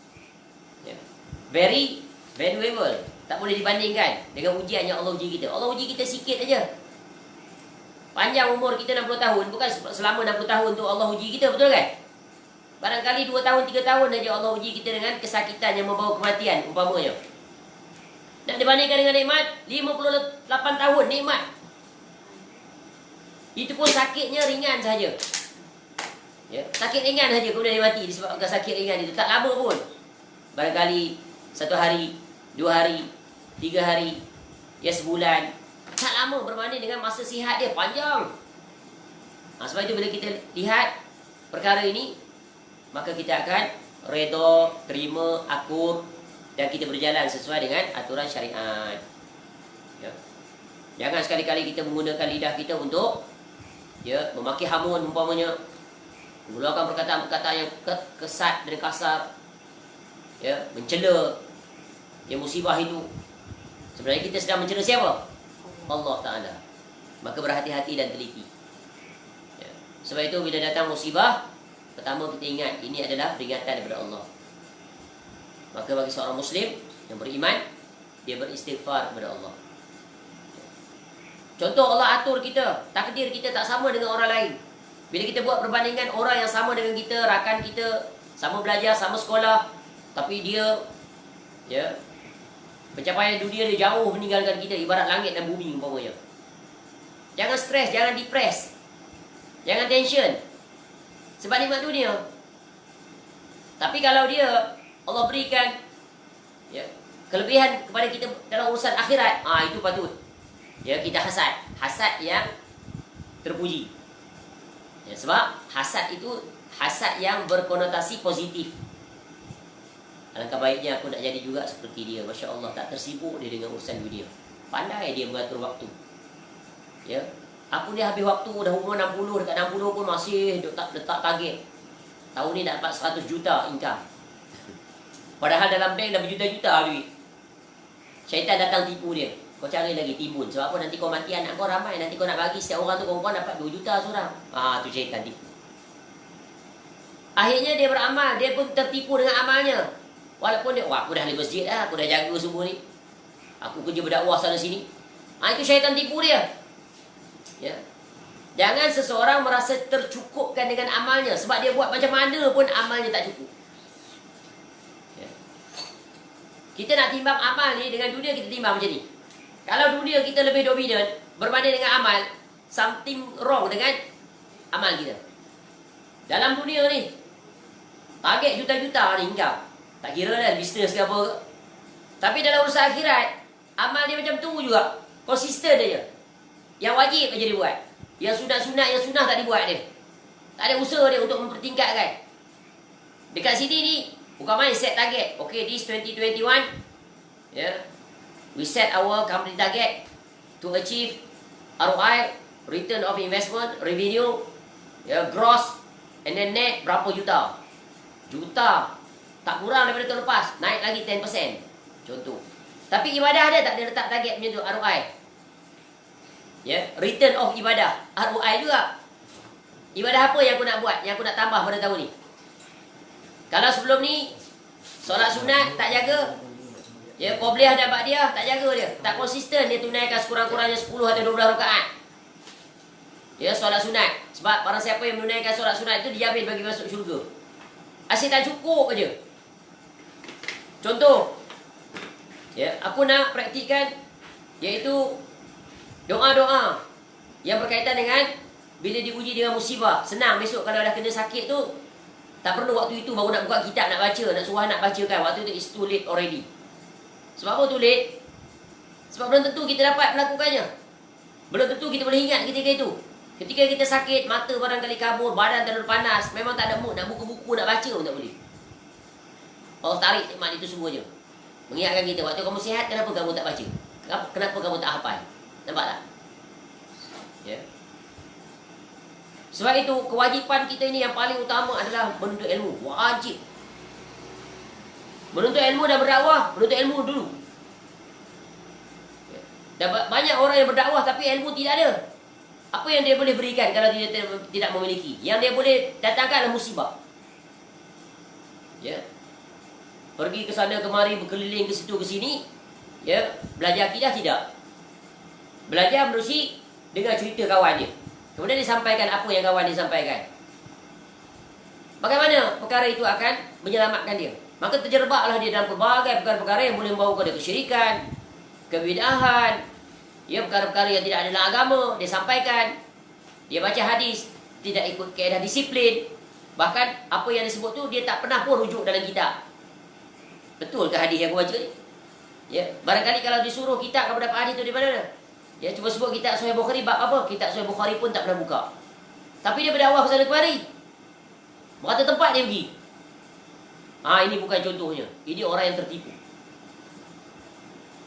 Ya. Very valuable. Tak boleh dibandingkan dengan ujian yang Allah uji kita. Allah uji kita sikit aja. Panjang umur kita 60 tahun, bukan selama 60 tahun tu Allah uji kita, betul kan? Barangkali 2 tahun, 3 tahun saja Allah uji kita dengan kesakitan yang membawa kematian, umpamanya. Nak dibandingkan dengan nikmat, 58 tahun nikmat. Itu pun sakitnya ringan saja. Ya, sakit ringan saja kemudian dia mati disebabkan sakit ringan itu. Tak lama pun. Barangkali 1 hari, 2 hari, 3 hari, ya, sebulan. Tak lama berbanding dengan masa sihat dia panjang. Sebab itu bila kita lihat perkara ini, maka kita akan redha, terima, akur, dan kita berjalan sesuai dengan aturan syariat. Ya. Jangan sekali-kali kita menggunakan lidah kita untuk, ya, memaki hamun umpamanya. mengeluarkan perkataan-perkataan yang kesat dan kasar, ya, mencela, yang musibah itu sebenarnya kita sedang mencela siapa? Allah Ta'ala. Maka berhati-hati dan teliti, ya. Sebab itu bila datang musibah, pertama kita ingat ini adalah peringatan daripada Allah. Maka bagi seorang Muslim yang beriman, dia beristighfar kepada Allah. Contoh, Allah atur kita, takdir kita tak sama dengan orang lain. Bila kita buat perbandingan orang yang sama dengan kita, rakan kita, sama belajar, sama sekolah, tapi dia, ya, pencapaian dunia dia jauh meninggalkan kita, ibarat langit dan bumi umpamanya. Jangan stres, jangan depres, jangan tension, sebab nikmat dunia. Tapi kalau dia, Allah berikan, ya, kelebihan kepada kita dalam urusan akhirat, itu patut, ya, kita hasad yang terpuji, ya, sebab hasad itu hasad yang berkonotasi positif. Alangkah baiknya aku nak jadi juga seperti dia. Masya Allah, tak tersibuk dia dengan urusan dunia, pandai dia mengatur waktu, ya. Aku ni habis waktu dah umur 60, dekat 60 pun masih letak target tahun ni nak dapat 100 juta income. Padahal dalam bank dah berjuta-juta duit. Syaitan datang tipu dia. Kau cari lagi timbun. Sebab apa? Nanti kau mati, anak kau ramai. Nanti kau nak bagi setiap orang tu, kau dapat 2 juta seorang. Tu syaitan tipu. Akhirnya dia beramal. Dia pun tertipu dengan amalnya. Walaupun dia, aku dah ahli masjid lah. Aku dah jaga subuh ni. Aku kerja berdakwah sana sini. Itu syaitan tipu dia. Ya. Jangan seseorang merasa tercukupkan dengan amalnya. Sebab dia buat macam mana pun amalnya tak cukup. Kita nak timbang amal ni dengan dunia, kita timbang macam ni. Kalau dunia kita lebih dominan berbanding dengan amal, something wrong dengan amal kita. Dalam dunia ni, target juta-juta ni income. Tak kira dah bisnes ke apa ke. Tapi dalam urusan akhirat, amal dia macam tu juga. Konsisten dia. Yang wajib aja dia buat. Yang sunat-sunat, yang sunnah tak dibuat dia. Tak ada usaha dia untuk mempertingkatkan. Dekat sini ni, bukan main set target. Okay, this 2021, yeah, we set our company target to achieve ROI, return of investment, revenue, yeah, gross, and then net berapa juta. Juta. Tak kurang daripada tahun lepas. Naik lagi 10%. Contoh. Tapi ibadah dia tak ada letak target macam tu, ROI. Yeah, return of ibadah, ROI juga. Ibadah apa yang aku nak buat, yang aku nak tambah pada tahun ni? Kalau sebelum ni solat sunat tak jaga, ya, qobliyah dan ba'diyah tak jaga dia, tak konsisten dia tunaikan sekurang-kurangnya 10 atau 12 rakaat. Ya, solat sunat. Sebab barang siapa yang menunaikan solat sunat itu dijamin bagi masuk syurga. Asyik tak cukup aja. Contoh, ya, aku nak praktikan iaitu doa-doa yang berkaitan dengan bila diuji dengan musibah. Senang, besok kalau dah kena sakit tu, tak perlu waktu itu baru nak buka kitab, nak baca, nak suruh nak bacakan. Waktu itu it's too late already. Sebab apa too late? Sebab belum tentu kita dapat melakukannya. Belum tentu kita boleh ingat ketika itu. Ketika kita sakit, mata barangkali kabur, badan terlalu panas, memang tak ada mood nak buka buku, nak baca pun tak boleh. Allah tarik nikmat itu semuanya. Mengingatkan kita, waktu kamu sihat, kenapa kamu tak baca? Kenapa kamu tak hafal? Nampak tak? Ya. Sebab itu, kewajipan kita ini yang paling utama adalah menuntut ilmu. Wajib. Menuntut ilmu dan berdakwah, menuntut ilmu dulu. Ya. Dan banyak orang yang berdakwah tapi ilmu tidak ada. Apa yang dia boleh berikan kalau dia tidak memiliki? Yang dia boleh datangkan adalah musibah. Ya. Pergi ke sana kemari, berkeliling ke situ ke sini, ya, belajar akidah tidak. Belajar menerusi dengan cerita kawan dia. Kemudian disampaikan apa yang kawan dia sampaikan. Bagaimana perkara itu akan menyelamatkan dia? Maka terjerbaklah dia dalam pelbagai perkara-perkara yang boleh membawa kepada kesyirikan, kebidahan, ya, perkara-perkara yang tidak ada dalam agama, dia sampaikan. Dia baca hadis, tidak ikut kaedah disiplin. Bahkan apa yang disebut tu dia tak pernah pun rujuk dalam kitab. Betul ke hadis yang aku baca ni? Ya, barangkali kalau disuruh kitab kamu dapat hadis tu di mana? Ya, cuba sebut kitab Sahih Bukhari bab apa? Kitab Sahih Bukhari pun tak pernah buka. Tapi dia berdakwah ke sana kemari. Berkata tempat dia pergi. Ini bukan contohnya. Ini orang yang tertipu.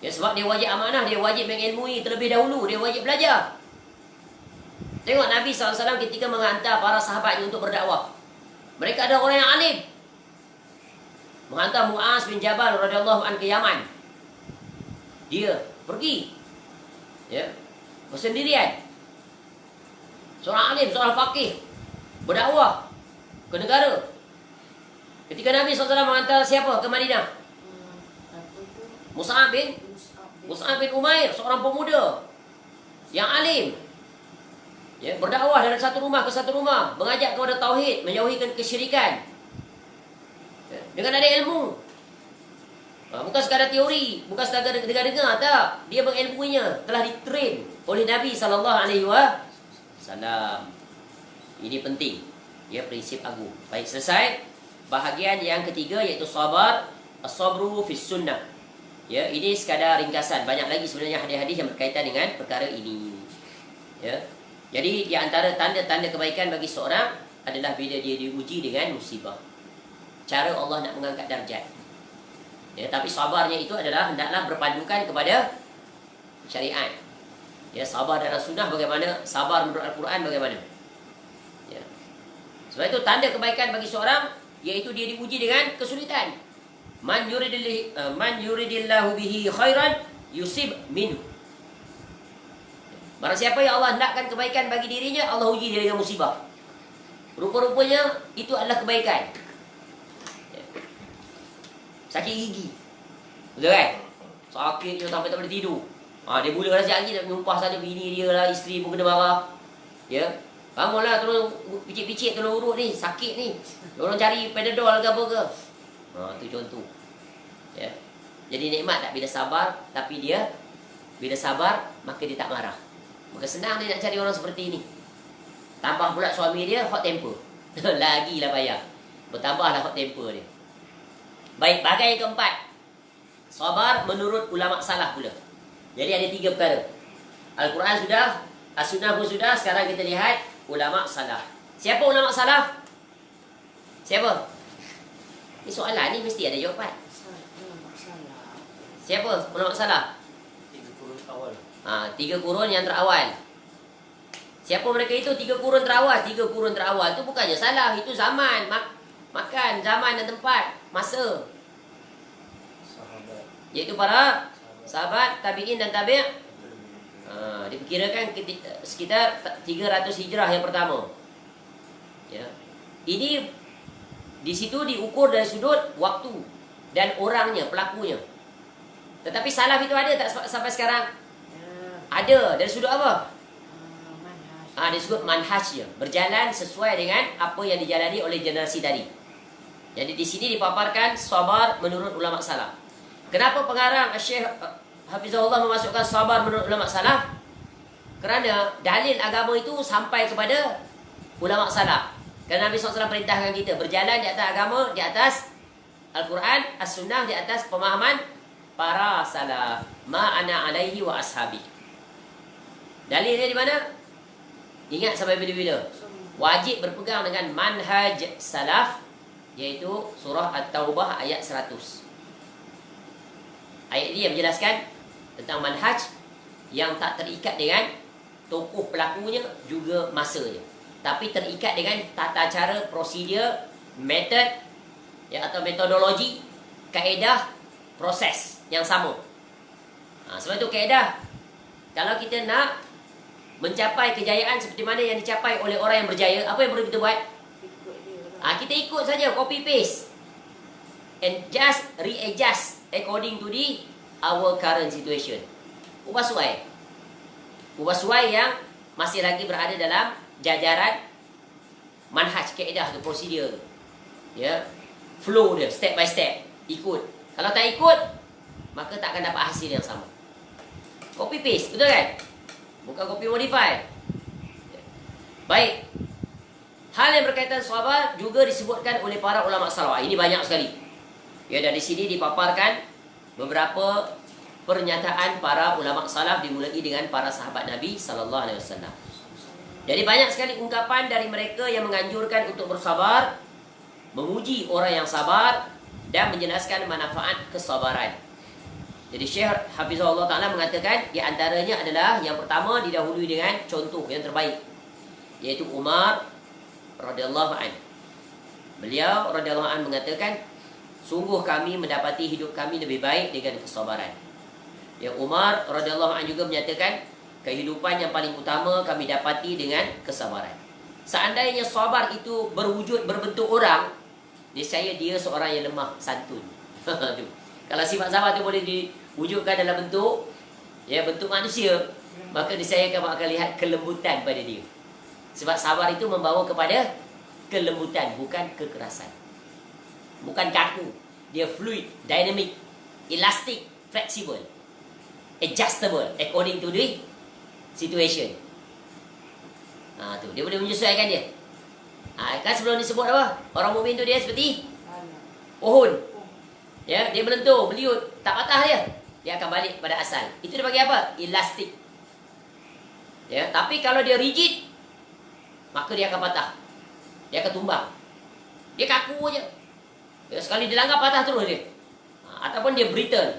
Ya, sebab dia wajib amanah, dia wajib mengilmui terlebih dahulu, dia wajib belajar. Tengok Nabi SAW ketika menghantar para sahabatnya untuk berdakwah. Mereka ada orang yang alim. Menghantar Mu'az bin Jabal radhiyallahu anhu ke Yaman. Dia pergi, ya, bersendirian. Seorang alim, seorang faqih, berdakwah ke negara. Ketika Nabi SAW menghantar siapa ke Madinah? Mus'ab bin Umair, seorang pemuda yang alim, ya, berdakwah dari satu rumah ke satu rumah, mengajak kepada tauhid, menjauhikan kesyirikan, ya, dengan ada ilmu. Bukan sekadar teori, bukan sekadar dengar-dengar, tak. Dia mengilmuinya, telah ditrain oleh Nabi SAW. Ini penting, ya, prinsip agung. Baik, selesai. Bahagian yang ketiga iaitu sabar, as-sabru fis sunnah. Ya, ini sekadar ringkasan. Banyak lagi sebenarnya hadis-hadis yang berkaitan dengan perkara ini. Ya. Jadi di antara tanda-tanda kebaikan bagi seorang adalah bila dia diuji dengan musibah. Cara Allah nak mengangkat darjat. Ya, tapi sabarnya itu adalah hendaklah berpandukan kepada syariat. Ya, sabar dalam sunnah bagaimana, sabar menurut Al-Quran bagaimana. Ya. Sebab itu tanda kebaikan bagi seorang iaitu dia diuji dengan kesulitan. Man yuridillahu bihi khairan yusib minhu. Barang siapa yang Allah hendakkan kebaikan bagi dirinya, Allah uji dia dengan musibah. Rupa-rupanya itu adalah kebaikan. Sakit gigi, betul kan? Sakit je sampai tak boleh tidur. Dia mula dah siap lagi nak menumpah saja bini dia lah, isteri pun kena marah. Ya, bangunlah, tolong picit-picit, tolong urut ni, sakit ni. Tolong cari Panadol ke apa ke. Itu contoh. Ya. Jadi nikmat tak bila sabar, tapi dia bila sabar maka dia tak marah. Maka senang dia nak cari orang seperti ini. Tambah pula suami dia hot temper. Lagilah payah. Bertambahlah hot temper dia. Baik, bahagian yang keempat, sabar menurut ulama salaf pula. Jadi ada 3 perkara. Al-Quran sudah, As-Sunnah pun sudah. Sekarang kita lihat ulama salaf. Siapa ulama salaf? Siapa? Ini soalan ni mesti ada jawapan. Siapa ulama salaf? 3 kurun awal. 3 kurun yang terawal. Siapa mereka itu? 3 kurun terawal. 3 kurun terawal itu bukannya salaf, itu zaman. Makan, zaman dan tempat, masa. Sahabat. Iaitu para sahabat, tabi'in dan tabi'. Diperkirakan sekitar 300 hijrah yang pertama. Ya. Ini di situ diukur dari sudut waktu dan orangnya, pelakunya. Tetapi salaf itu ada tak sampai sekarang? Ada. Dari sudut apa? Dari sudut manhajnya, berjalan sesuai dengan apa yang dijalani oleh generasi tadi. Jadi di sini dipaparkan sabar menurut ulama salaf. Kenapa pengarang Syekh Hafizahullah memasukkan sabar menurut ulama salaf? Kerana dalil agama itu sampai kepada ulama salaf. Kerana Nabi SAW perintahkan kita berjalan di atas agama, di atas Al-Quran, As-Sunnah, di atas pemahaman para salaf. Ma'ana alaihi wa ashabi. Dalilnya di mana? Ingat sampai bila-bila. Wajib berpegang dengan manhaj salaf, iaitu surah At-Taubah ayat 100. Ayat ini yang menjelaskan tentang manhaj yang tak terikat dengan tokoh pelakunya juga masanya, tapi terikat dengan tata cara, prosedur, metod, ya, atau metodologi, kaedah, proses yang sama. Sebab itu kaedah, kalau kita nak mencapai kejayaan seperti mana yang dicapai oleh orang yang berjaya, apa yang perlu kita buat? Kita ikut saja, copy paste and just readjust according to our current situation. Ubah suai yang masih lagi berada dalam jajaran manhaj, kaedah tu, prosedur tu, ya, flow dia, step by step, ikut. Kalau tak ikut, maka tak akan dapat hasil yang sama. Copy paste, betul kan? Bukan copy modify. Baik. Hal yang berkaitan sabar juga disebutkan oleh para ulama salaf. Ini banyak sekali. Ya, dari sini dipaparkan beberapa pernyataan para ulama salaf, dimulai dengan para sahabat Nabi sallallahu alaihi wasallam. Jadi banyak sekali ungkapan dari mereka yang menganjurkan untuk bersabar, memuji orang yang sabar dan menjelaskan manfaat kesabaran. Jadi Syekh Hafizahullah Ta'ala mengatakan di antaranya adalah yang pertama didahului dengan contoh yang terbaik, iaitu Umar radhiyallahu anhu. Beliau radhiyallahu anhu mengatakan, sungguh kami mendapati hidup kami lebih baik dengan kesabaran. Ya, Umar radhiyallahu anhu juga menyatakan, kehidupan yang paling utama kami dapati dengan kesabaran. Seandainya sabar itu berwujud berbentuk orang, niscaya dia seorang yang lemah santun. Kalau sifat sabar itu boleh diwujudkan dalam bentuk bentuk manusia, maka niscaya kamu akan lihat kelembutan pada dia. Sebab sabar itu membawa kepada kelembutan, bukan kekerasan. Bukan kaku. Dia fluid, dynamic, elastic, flexible, adjustable according to the situation. Tu dia boleh menyesuaikan dia. Kan sebelum disebut apa? Orang mukmin tu dia seperti pohon. Ya, dia melentur, meliut, tak patah dia. Dia akan balik pada asal. Itu dia bagi apa? Elastik. Ya, tapi kalau dia rigid, maka dia akan patah. Dia akan tumbang. Dia kaku je. Ya, sekali dilanggar patah terus dia. Ataupun dia brittle.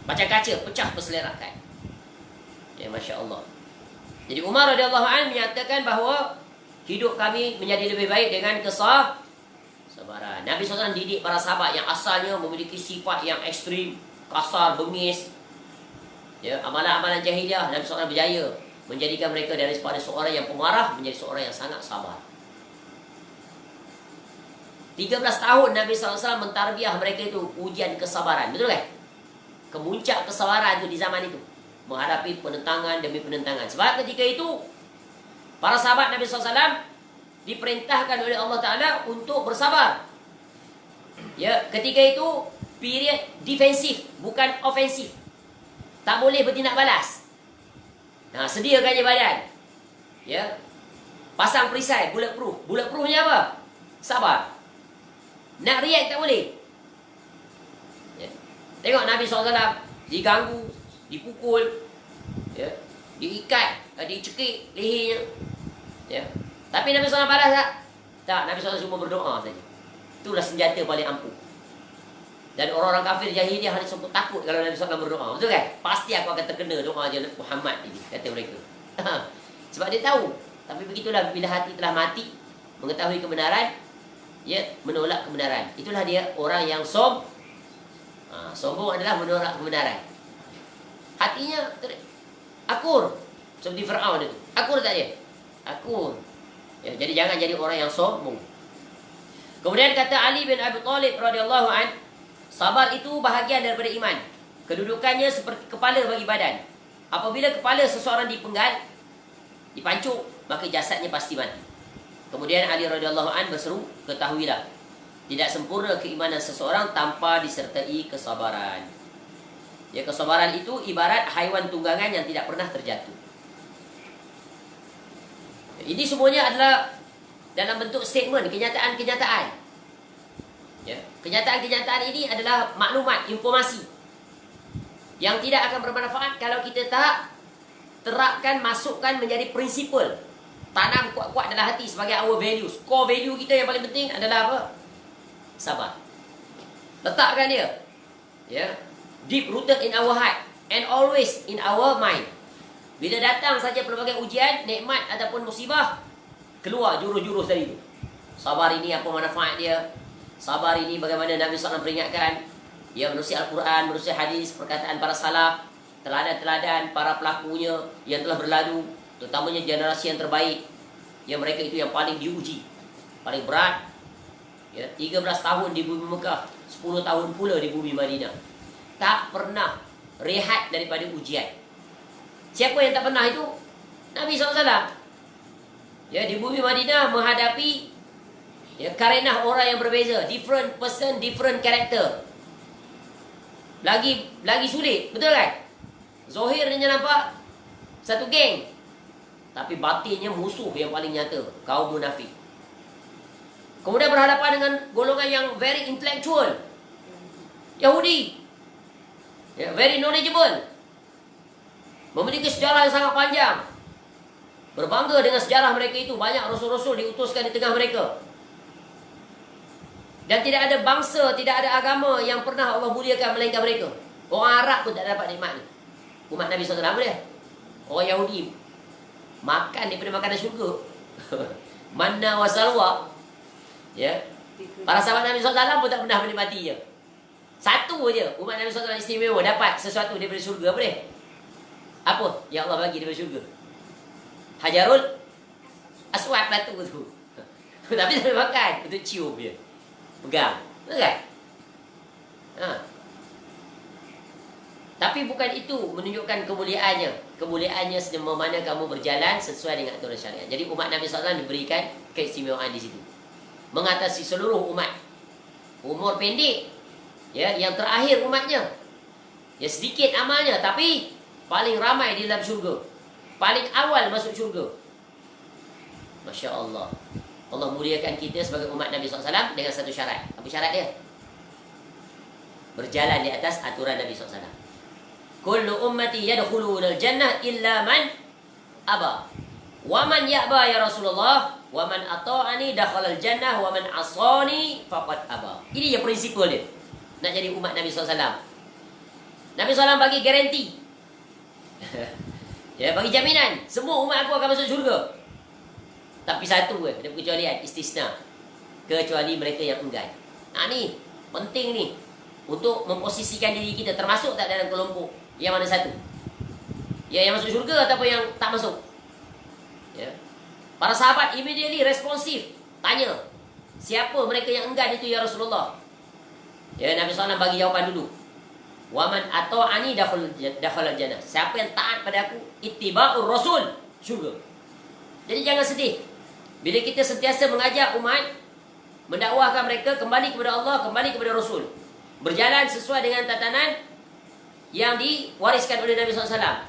Macam kaca, pecah berselerakkan. Ya, Masya Allah. Jadi Umar radhiyallahu anhu menyatakan bahawa hidup kami menjadi lebih baik dengan kesabaran. Nabi SAW didik para sahabat yang asalnya memiliki sifat yang ekstrim, kasar, bengis. Ya, amalan-amalan jahiliah, Nabi SAW berjaya menjadikan mereka daripada seorang yang pemarah menjadi seorang yang sangat sabar. 13 tahun Nabi SAW mentarbiah mereka itu ujian kesabaran. Betul kan? Kemuncak kesabaran itu di zaman itu, menghadapi penentangan demi penentangan. Sebab ketika itu para sahabat Nabi SAW diperintahkan oleh Allah Ta'ala untuk bersabar. Ya, ketika itu period defensif, bukan ofensif. Tak boleh bertindak balas. Sediakan je badan. Ya. Pasang perisai, bulletproof. Bulletproofnya apa? Sabar. Nak react tak boleh. Ya. Tengok Nabi SAW diganggu, dipukul, ya, diikat, dicekik lehernya. Ya. Tapi Nabi SAW balas tak? Tak, Nabi SAW cuma berdoa saja. Itulah senjata paling ampuh. Dan orang-orang kafir jahiliyah hanya sempat takut kalau Nabi SAW berdoa. Betul kan? Pasti aku akan terkena doa je Muhammad ini, kata mereka. Sebab dia tahu. Tapi begitulah, bila hati telah mati, mengetahui kebenaran, ya, menolak kebenaran. Itulah dia orang yang sombong adalah menolak kebenaran. Hatinya akur. Seperti Fir'aun itu. Akur tak dia? Akur. Ya, jadi jangan jadi orang yang sombong. Kemudian kata Ali bin Abi Thalib radhiyallahu anhu, sabar itu bahagian daripada iman. Kedudukannya seperti kepala bagi badan. Apabila kepala seseorang dipenggal, dipancung, maka jasadnya pasti mati. Kemudian Ali radhiyallahu anhu berseru, ketahuilah, tidak sempurna keimanan seseorang tanpa disertai kesabaran. Ya, kesabaran itu ibarat haiwan tunggangan yang tidak pernah terjatuh. Ini semuanya adalah dalam bentuk statement, kenyataan-kenyataan. Ya, kenyataan-kenyataan ini adalah maklumat, informasi yang tidak akan bermanfaat kalau kita tak terapkan, masukkan menjadi prinsipal. Tanam kuat-kuat dalam hati sebagai our values. Core value kita yang paling penting adalah apa? Sabar. Letakkan dia. Ya, deep rooted in our heart and always in our mind. Bila datang saja pelbagai ujian, nikmat ataupun musibah, keluar jurus-jurus dari itu. Sabar ini apa manfaat dia? Sabar ini bagaimana Nabi SAW peringatkan. Ia menerusi Al-Quran, menerusi hadis, perkataan para salaf, teladan-teladan para pelakunya yang telah berlalu, terutamanya generasi yang terbaik, yang mereka itu yang paling diuji, paling berat. Ya, 13 tahun di bumi Mekah, 10 tahun pula di bumi Madinah. Tak pernah rehat daripada ujian. Siapa yang tak pernah itu? Nabi SAW. Ya, di bumi Madinah menghadapi karenah orang yang berbeza, different person, different character. Lagi sulit, betul kan? Zahirnya nampak satu geng, tapi batinnya musuh yang paling nyata, kaum munafik. Kemudian berhadapan dengan golongan yang very intellectual, Yahudi, very knowledgeable, memiliki sejarah yang sangat panjang, berbangga dengan sejarah mereka itu. Banyak rasul-rasul diutuskan di tengah mereka. Dan tidak ada bangsa, tidak ada agama yang pernah Allah muliakan melainkan mereka. Orang Arab pun tak dapat nikmat ni. Umat Nabi SAW dia. Orang Yahudi makan daripada makanan syurga. Manna wa salwa. Ya. Para sahabat Nabi SAW pun tak pernah menikmatinya. Satu je umat Nabi SAW istimewa dapat sesuatu daripada syurga. Apa dia? Apa yang Allah bagi daripada syurga? Hajarul Aswad, batu tu. Tapi tak boleh makan, untuk cium dia. Pegang. Betul kan? Ha. Tapi bukan itu menunjukkan kemuliaannya. Kemuliaannya sedang mana kamu berjalan sesuai dengan aturan syariat. Jadi umat Nabi SAW diberikan keistimewaan di situ. Mengatasi seluruh umat. Umur pendek. Ya, yang terakhir umatnya. Ya, sedikit amalnya tapi paling ramai di dalam syurga. Paling awal masuk syurga. Masya Allah. Allah muliakan kita sebagai umat Nabi SAW dengan satu syarat. Apa syarat dia? Berjalan di atas aturan Nabi SAW. Kullu ummati yadkhuluna al-jannah illa man aba. Wa man ya'ba ya Rasulullah, wa man ata'ani dakhala al-jannah, wa man asani faqad aba. Ini je prinsipal dia. Nak jadi umat Nabi SAW. Nabi SAW bagi garanti. Ya, bagi jaminan. Semua umat aku akan masuk syurga. Tapi satu ada perkecualian, istisna. Kecuali mereka yang enggan. Nah ni, penting ni. Untuk memposisikan diri kita. Termasuk tak dalam kelompok yang mana satu? Ya, yang masuk syurga ataupun yang tak masuk? Ya. Para sahabat immediately responsif. Tanya, siapa mereka yang enggan itu ya Rasulullah? Ya, Nabi SAW bagi jawapan dulu. Waman ata'ani dakhala jannah. Siapa yang taat pada aku, ittiba'ur rasul, syurga. Jadi jangan sedih. Bila kita sentiasa mengajak umat, mendakwahkan mereka kembali kepada Allah, kembali kepada Rasul. Berjalan sesuai dengan tatanan yang diwariskan oleh Nabi SAW.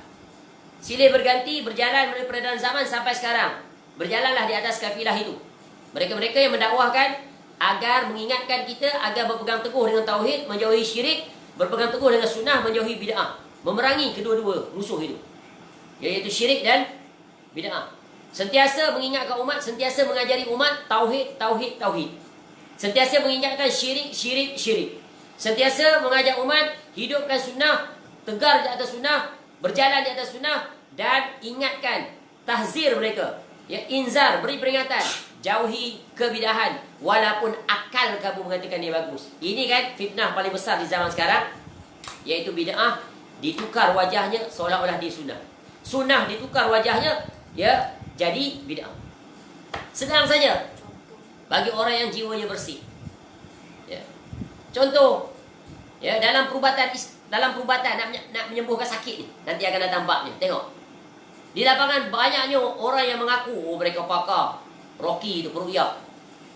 Silih berganti, berjalan dari peredaran zaman sampai sekarang. Berjalanlah di atas kafilah itu. Mereka-mereka yang mendakwahkan agar mengingatkan kita agar berpegang teguh dengan tauhid, menjauhi syirik, berpegang teguh dengan sunnah, menjauhi bid'ah, memerangi kedua-dua musuh itu, iaitu syirik dan bid'ah. Sentiasa mengingatkan umat, sentiasa mengajari umat tauhid, tauhid, tauhid. Sentiasa mengingatkan syirik, syirik, syirik. Sentiasa mengajak umat hidupkan sunnah, tegar di atas sunnah, berjalan di atas sunnah, dan ingatkan, tahzir mereka, ya, inzar, beri peringatan, jauhi kebidahan walaupun akal kamu mengatakan dia bagus. Ini kan fitnah paling besar di zaman sekarang, iaitu bid'ah ditukar wajahnya seolah-olah dia sunnah. Sunnah ditukar wajahnya, ya, jadi bid'ah. Sedang saja bagi orang yang jiwanya bersih. Ya. Contoh, ya, dalam perubatan nak menyembuhkan sakit ni, nanti akan datang babnya. Tengok. Di lapangan banyaknya orang yang mengaku mereka pakar Rocky itu peruqyah.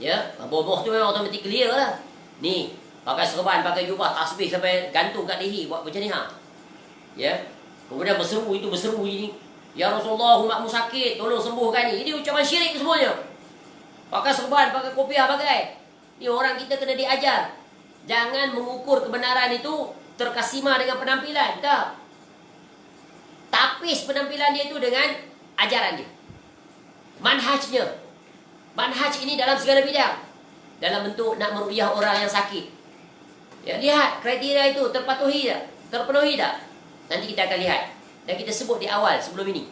Ya, boboh tu memang automatic clear lah. Ni, pakai serban, pakai jubah, tasbih sampai gantung kat leher buat macam ni ha. Ya. Kemudian berseru itu, berseru ini. Ya Rasulullah, umatmu sakit, tolong sembuhkan ni. Ini ucapan syirik semuanya. Pakai serban, pakai kopiah, pakai. Ni orang kita kena diajar. Jangan mengukur kebenaran itu terkesima dengan penampilan. Tak. Tapis penampilan dia itu dengan ajaran dia. Manhajnya. Manhaj ini dalam segala bidang. Dalam bentuk nak meruqyah orang yang sakit. Ya, lihat kriteria itu terpatuhi tak? Terpenuhi tak? Nanti kita akan lihat. Dan kita sebut di awal sebelum ini.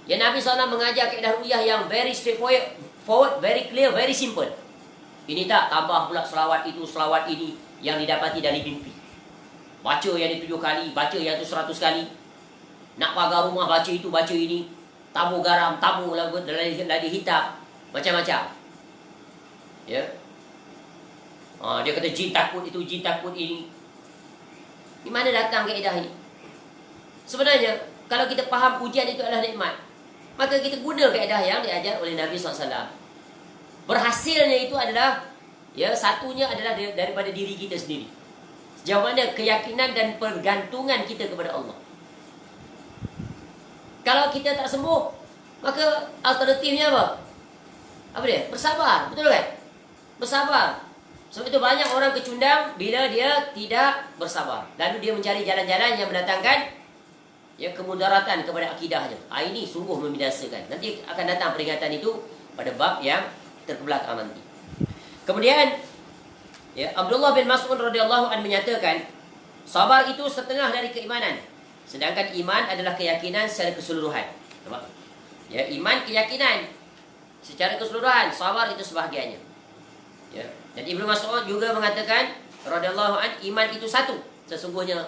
Ya, Nabi SAW mengajar kaedah ruqyah yang very straightforward, very clear, very simple. Ini tak tambah pula selawat itu, selawat ini yang didapati dari mimpi. Baca yang itu 7 kali, baca yang itu 100 kali. Nak pagar rumah, baca itu, baca ini. Tabur garam, tabur ladi hitam. Macam-macam. Ya. Dia kata jin takut itu, jin takut ini. Di mana datang kaedah ini? Sebenarnya, kalau kita faham ujian itu adalah nikmat, maka kita guna kaedah yang diajar oleh Nabi SAW. Berhasilnya itu adalah, ya, satunya adalah daripada diri kita sendiri. Sejauh mana keyakinan dan pergantungan kita kepada Allah. Kalau kita tak sembuh, maka alternatifnya apa? Apa dia? Bersabar. Betul kan? Bersabar. Sebab itu banyak orang kecundang bila dia tidak bersabar. Lalu dia mencari jalan-jalan yang mendatangkan, ya, kemudaratan kepada akidahnya. Ini sungguh membinasakan. Nanti akan datang peringatan itu pada bab yang terbelakang nanti. Kemudian, ya, Abdullah bin Mas'ud radhiyallahu anhu menyatakan, sabar itu setengah dari keimanan. Sedangkan iman adalah keyakinan secara keseluruhan. Nampak? Ya, iman keyakinan secara keseluruhan, sabar itu sebahagiannya. Ya. Dan Ibnu Mas'ud juga mengatakan radhiyallahu an, iman itu satu. Sesungguhnya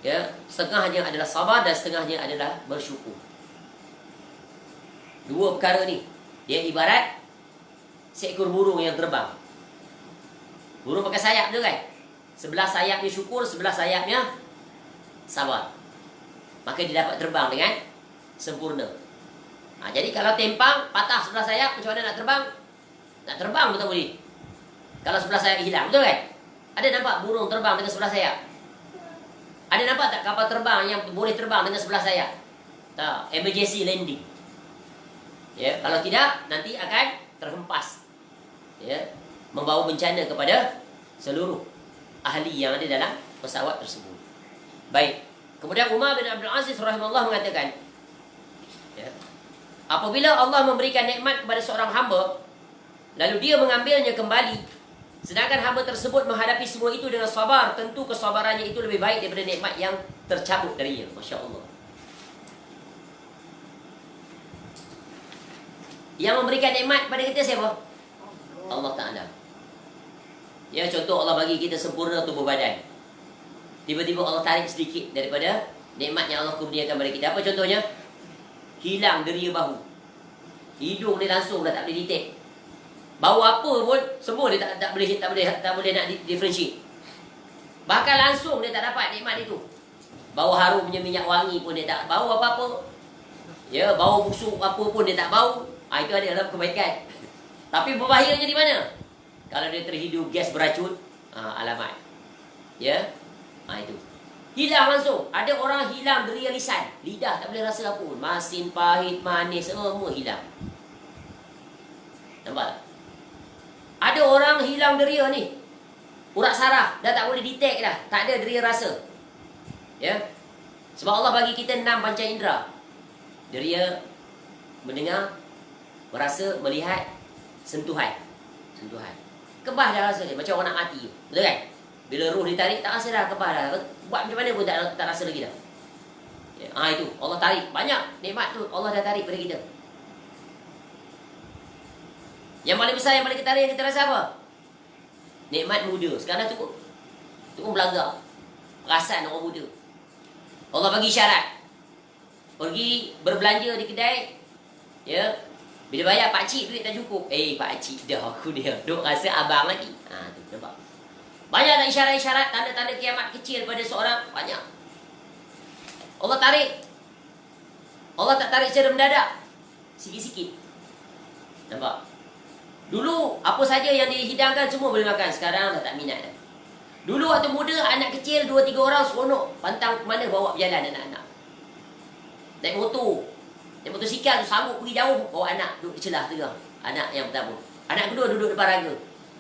ya, setengahnya adalah sabar dan setengahnya adalah bersyukur. Dua perkara ni dia ibarat seekor burung yang terbang. Burung pakai sayap tu kan? Sebelah sayapnya syukur, sebelah sayapnya sabar. Maka dia dapat terbang dengan sempurna. Jadi kalau tempang, patah sebelah sayap, macam mana nak terbang? Nak terbang betul boleh. Kalau sebelah sayap hilang, betul kan? Ada nampak burung terbang dengan sebelah sayap? Ada nampak tak kapal terbang yang boleh terbang dengan sebelah sayap? Tak, emergency landing. Ya, kalau tidak nanti akan terhempas. Ya, membawa bencana kepada seluruh ahli yang ada dalam pesawat tersebut. Baik. Kemudian Umar bin Abdul Aziz rahimahullah mengatakan, ya, apabila Allah memberikan nikmat kepada seorang hamba, lalu dia mengambilnya kembali, sedangkan hamba tersebut menghadapi semua itu dengan sabar, tentu kesabarannya itu lebih baik daripada nikmat yang tercabut darinya. Masya Allah. Yang memberikan nikmat kepada kita siapa? Allah Ta'ala. Ya, contoh Allah bagi kita sempurna tubuh badan. Tiba-tiba Allah tarik sedikit daripada nikmat yang Allah kurniakan kepada kita. Apa contohnya? Hilang deria bahu. Hidung dia langsung dah tak boleh detect. Bau apa pun semua dia tak boleh nak differentiate. Bahkan langsung dia tak dapat nikmat itu. Bau harumnya minyak wangi pun dia tak bau apa-apa. Ya, bau busuk apa pun dia tak bau. Itu ada dalam kebaikan. Tapi berbahayanya di mana? Kalau dia terhidup gas beracun, alamat. Ya. Itu. Hilang langsung. Ada orang hilang deria lisan. Lidah tak boleh rasa apa pun. Masin, pahit, manis, semua hilang. Nampak tak? Ada orang hilang deria ni. Urat saraf. Dah tak boleh detect dah. Tak ada deria rasa. Ya. Sebab Allah bagi kita 6 panca indera. Deria mendengar, merasa, melihat, sentuhan. Sentuhan. Kebah dah rasa dia. Macam orang nak mati. Betul kan? Bila roh ditarik, tak rasa dah kebah dah. Buat macam mana pun tak rasa lagi dah. Ya, itu. Allah tarik. Banyak nikmat tu Allah dah tarik pada kita. Yang paling besar, yang paling kita tarik, yang kita rasa apa? Nikmat muda. Sekarang dah cukup. Itu pun belanggar. Perasaan orang muda. Allah bagi syarat. Pergi berbelanja di kedai. Ya. Bila bayar pakcik duit tak cukup. Pakcik dah aku dia. Duk rasa abang lagi. Tu nampak. Banyak nak isyarat-isyarat, tanda-tanda kiamat kecil pada seorang. Banyak. Allah tarik. Allah tak tarik secara mendadak. Sikit-sikit. Nampak? Dulu, apa saja yang dihidangkan semua boleh makan. Sekarang dah tak minat dah. Dulu waktu muda, anak kecil 2-3 orang seronok. Pantang ke mana bawa berjalan anak-anak. Naik motor. Naik motosikal tu sanggup pergi jauh. Bawa anak duduk di celah tengah. Anak yang pertama. Anak kedua duduk depan raga.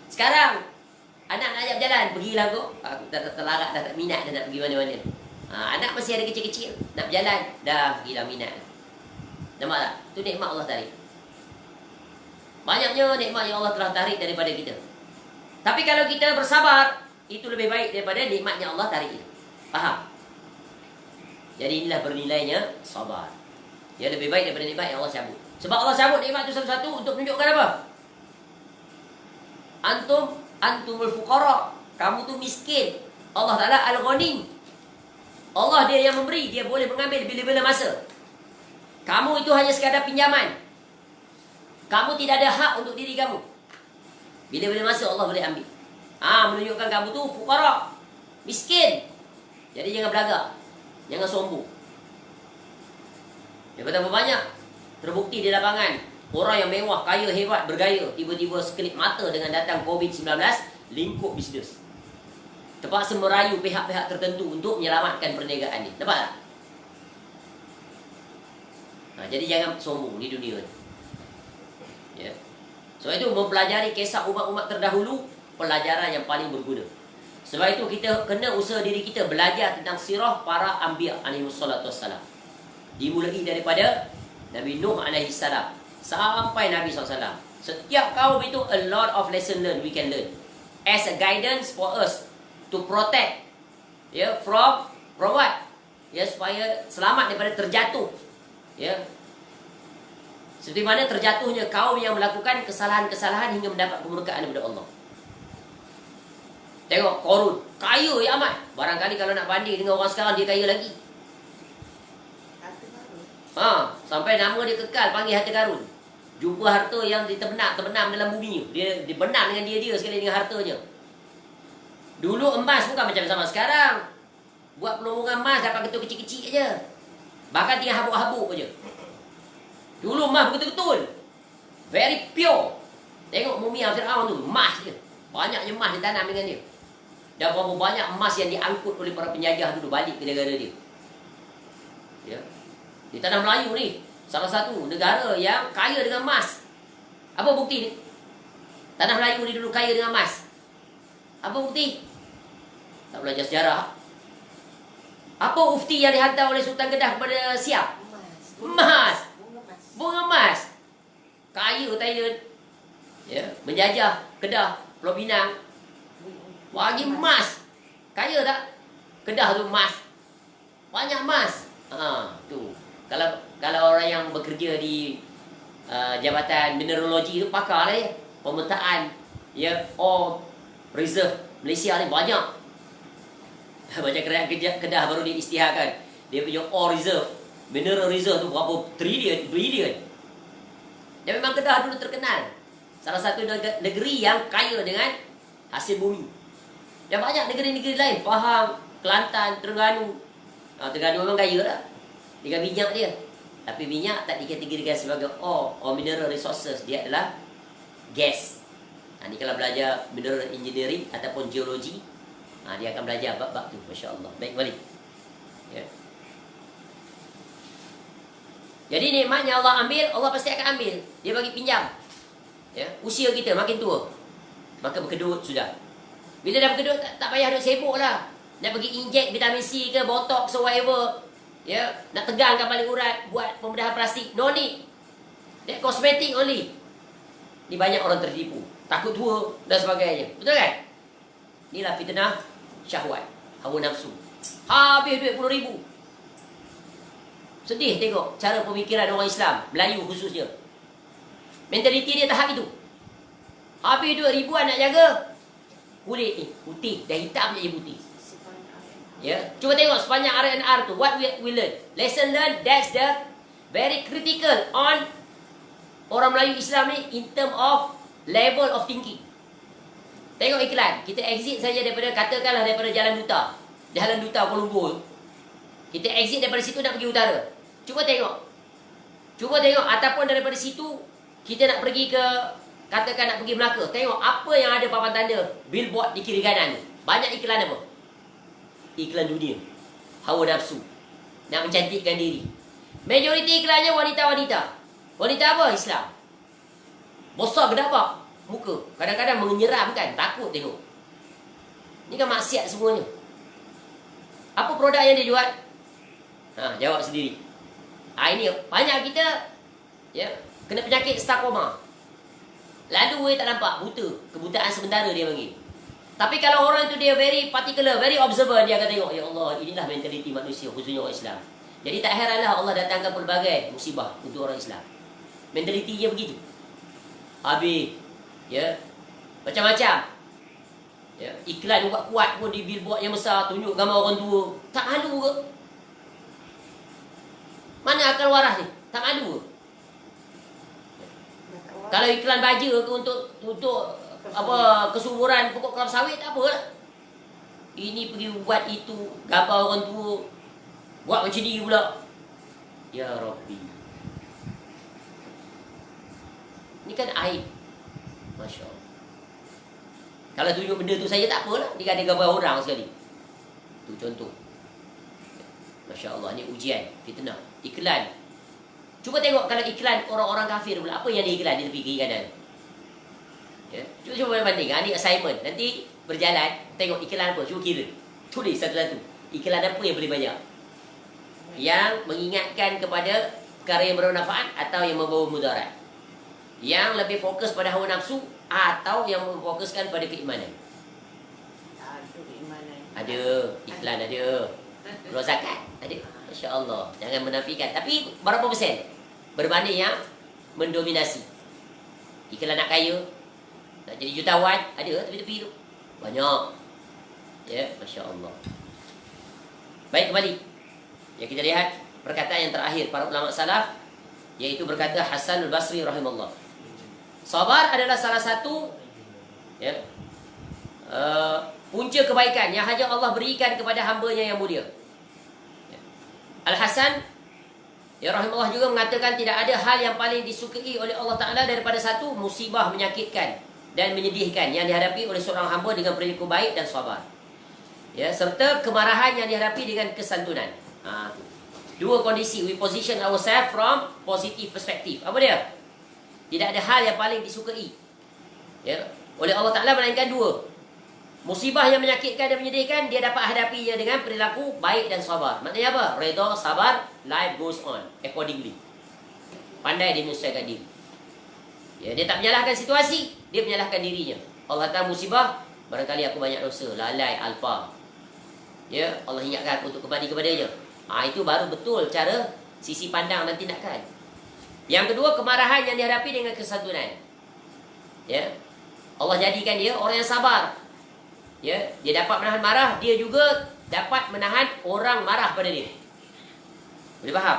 Sekarang, anak nak ajak berjalan, pergilah kau. Aku tak terlarak dah, tak minat dah nak pergi mana-mana. Anak masih ada kecil-kecil, nak berjalan, dah pergilah minat. Nampak tak? Itu nikmat Allah tarik. Banyaknya nikmat yang Allah telah tarik daripada kita. Tapi kalau kita bersabar, itu lebih baik daripada nikmat yang Allah tarik itu. Faham? Jadi inilah bernilainya sabar. Ya, lebih baik daripada nikmat yang Allah cabut. Sebab Allah cabut nikmat itu satu-satu untuk menunjukkan apa? Antumul fuqara. Kamu tu miskin. Allah Ta'ala al-ghani. Allah dia yang memberi. Dia boleh mengambil bila-bila masa. Kamu itu hanya sekadar pinjaman. Kamu tidak ada hak untuk diri kamu. Bila-bila masa Allah boleh ambil. Menunjukkan kamu tu fuqara. Miskin. Jadi jangan belagak. Jangan sombong. Dia betapa banyak terbukti di lapangan. Orang yang mewah, kaya, hebat, bergaya, tiba-tiba sekelip mata dengan datang COVID-19, lingkup bisnes. Terpaksa merayu pihak-pihak tertentu untuk menyelamatkan perniagaan ni. Nampak tak? Jadi jangan sombong di dunia ni. Ya. Sebab itu mempelajari kisah umat-umat terdahulu, pelajaran yang paling berguna. Sebab itu kita kena usaha diri kita belajar tentang sirah para anbiya alaihi wassalatu wassalam. Dimulai daripada Nabi Nuh alaihi salam sampai Nabi SAW. Setiap kaum itu a lot of lesson learned we can learn as a guidance for us to protect from what? Supaya selamat daripada terjatuh. Seperti mana terjatuhnya kaum yang melakukan kesalahan-kesalahan hingga mendapat kemurkaan daripada Allah. Tengok Korun, kaya ya amat. Barangkali kalau nak banding dengan orang sekarang, dia kaya lagi. Sampai nama dia kekal, panggil harta karun. Jumpa harta yang terbenam dalam bumi. Dia benam dengan dia sekali dengan hartanya. Dulu emas bukan macam zaman sekarang. Buat pelongongan emas dapat ketul kecil-kecil aja. Bahkan tinggal habuk-habuk aja. Dulu emas betul-betul. Very pure. Tengok mumi Fir'aun tu, emas dia. Banyaknya emas ditanam dengan dia. Dan berapa banyak emas yang diangkut oleh para penjajah dulu balik ke negara dia. Ya. Di tanah Melayu ni, salah satu negara yang kaya dengan emas. Apa bukti ni? Tanah Melayu ni dulu kaya dengan emas. Apa bukti? Tak belajar sejarah. Apa ufti yang dihantar oleh Sultan Kedah kepada Siap? Emas. Bunga emas. Kaya Thailand. Ya, menjajah Kedah, Pulau Pinang. Bagi emas. Kaya tak? Kedah tu emas. Banyak emas. Tu. Kalau orang yang bekerja di Jabatan Mineralogi tu pakar lah ya. Pemetaan ya, reserve Malaysia ni banyak. Macam kerajaan Kedah baru diisytiharkan. Dia punya ore reserve, mineral reserve tu berapa trilion. Dan memang Kedah dulu terkenal salah satu negeri yang kaya dengan hasil bumi. Dan banyak negeri-negeri lain, Pahang, Kelantan, Terengganu. Terengganu memang kaya lah dengan minyak dia. Tapi minyak tak dikategorikan sebagai ore or mineral resources. Dia adalah gas. Ni kalau belajar mineral engineering ataupun geologi, dia akan belajar bab-bab tu. Masya Allah. Baik, kembali. Ya. Jadi nikmatnya Allah ambil, Allah pasti akan ambil. Dia bagi pinjam. Ya. Usia kita makin tua, maka berkedut sudah. Bila dah berkedut, tak payah duk sibuk lah. Nak pergi inject vitamin C ke, botox or whatever. Ya. Nak tegangkan balik urat, buat pembedahan plastik. No need. That cosmetic only. Ni banyak orang tertipu. Takut tua dan sebagainya. Betul kan? Inilah fitnah syahwat, hawa nafsu. Habis duit puluh ribu. Sedih tengok cara pemikiran orang Islam, Melayu khususnya. Mentaliti dia tahap itu. Habis duit ribuan nak jaga. Kulit ni putih, dah hitam jadi putih. Ya, cuba tengok sepanjang R&R tu, what we learn. Lesson learn, that's the very critical on orang Melayu Islam ni in term of level of thinking. Tengok iklan. Kita exit saja daripada, katakanlah daripada Jalan Duta. Jalan Duta Kuala Lumpur. Kita exit daripada situ nak pergi utara. Cuba tengok. Ataupun daripada situ kita nak pergi ke, katakan nak pergi Melaka. Tengok apa yang ada papan tanda billboard di kiri kanan tu. Banyak iklan apa? Iklan dunia. Hawa nafsu. Nak mencantikkan diri. Majoriti iklannya wanita-wanita. Wanita apa? Islam. Besar gedabak muka. Kadang-kadang menyeramkan. Takut tengok. Ni kan maksiat semuanya. Apa produk yang dia jual? Jawab sendiri. Ini banyak kita ya, kena penyakit stakoma. Lalu tak nampak, buta. Kebutaan sementara dia panggil. Tapi kalau orang tu dia very particular, very observant, dia akan tengok, ya Allah, inilah mentaliti manusia, khususnya orang Islam. Jadi tak heranlah Allah datangkan pelbagai musibah untuk orang Islam. Mentalitinya begitu. Habis ya, macam-macam. Ya, iklan kuat-kuat pun di billboard yang besar, tunjuk gambar orang tua. Tak malu ke? Mana akal waras ni? Tak malu ke? Kalau iklan baja ke untuk apa, kesuburan pokok kelapa sawit, tak apa lah. Ini pergi buat itu, gambar orang tua, buat macam ni pula. Ya Rabbi. Ini kan aib. Masya Allah. Kalau tunjuk benda tu saya tak apalah. Dia ada gambar orang sekali. Tu contoh. Masya Allah, ni ujian, fitnah, iklan. Cuba tengok kalau iklan orang-orang kafir pula, apa yang dia iklan di tepi kiri kanan. Ya? Cuba banding. Ni assignment. Nanti berjalan, tengok iklan apa. Cuba kira. Tulis satu-satu. Iklan apa yang paling banyak? Yang mengingatkan kepada perkara yang bermanfaat atau yang membawa mudarat? Yang lebih fokus pada hawa nafsu atau yang memfokuskan pada keimanan? Ada. Iklan ada. Keluar zakat ada. Masya Allah. Jangan menafikan. Tapi berapa persen berbanding yang mendominasi? Iklan nak kaya, nak jadi jutawan, ada tepi-tepi tu. Banyak. Ya, masya-Allah. Baik, kembali. Ya, kita lihat perkataan yang terakhir para ulama salaf, yaitu berkata Hasan al-Basri rahimahullah. Sabar adalah salah satu ya, punca kebaikan yang hanya Allah berikan kepada hamba-Nya yang mulia. Ya. Al-Hasan ya rahimahullah juga mengatakan tidak ada hal yang paling disukai oleh Allah Ta'ala daripada satu musibah menyakitkan dan menyedihkan yang dihadapi oleh seorang hamba dengan perilaku baik dan sabar. Ya, serta kemarahan yang dihadapi dengan kesantunan. Dua kondisi, we position ourselves from positive perspective. Apa dia? Tidak ada hal yang paling disukai ya, oleh Allah Ta'ala melainkan dua. Musibah yang menyakitkan dan menyedihkan, dia dapat hadapinya dengan perilaku baik dan sabar. Maknanya apa? Redha, sabar, life goes on accordingly. Pandai dia menyesuaikan diri. Ya, dia tak menyalahkan situasi, dia menyalahkan dirinya. Allah datang musibah, barangkali aku banyak dosa, lalai, alpa. Ya, Allah ingatkan aku untuk kembali kepadanya. Itu baru betul cara sisi pandang dan tindakan. Yang kedua, kemarahan yang dihadapi dengan kesantunan. Ya, Allah jadikan dia orang yang sabar. Ya, dia dapat menahan marah, dia juga dapat menahan orang marah pada dia. Boleh faham?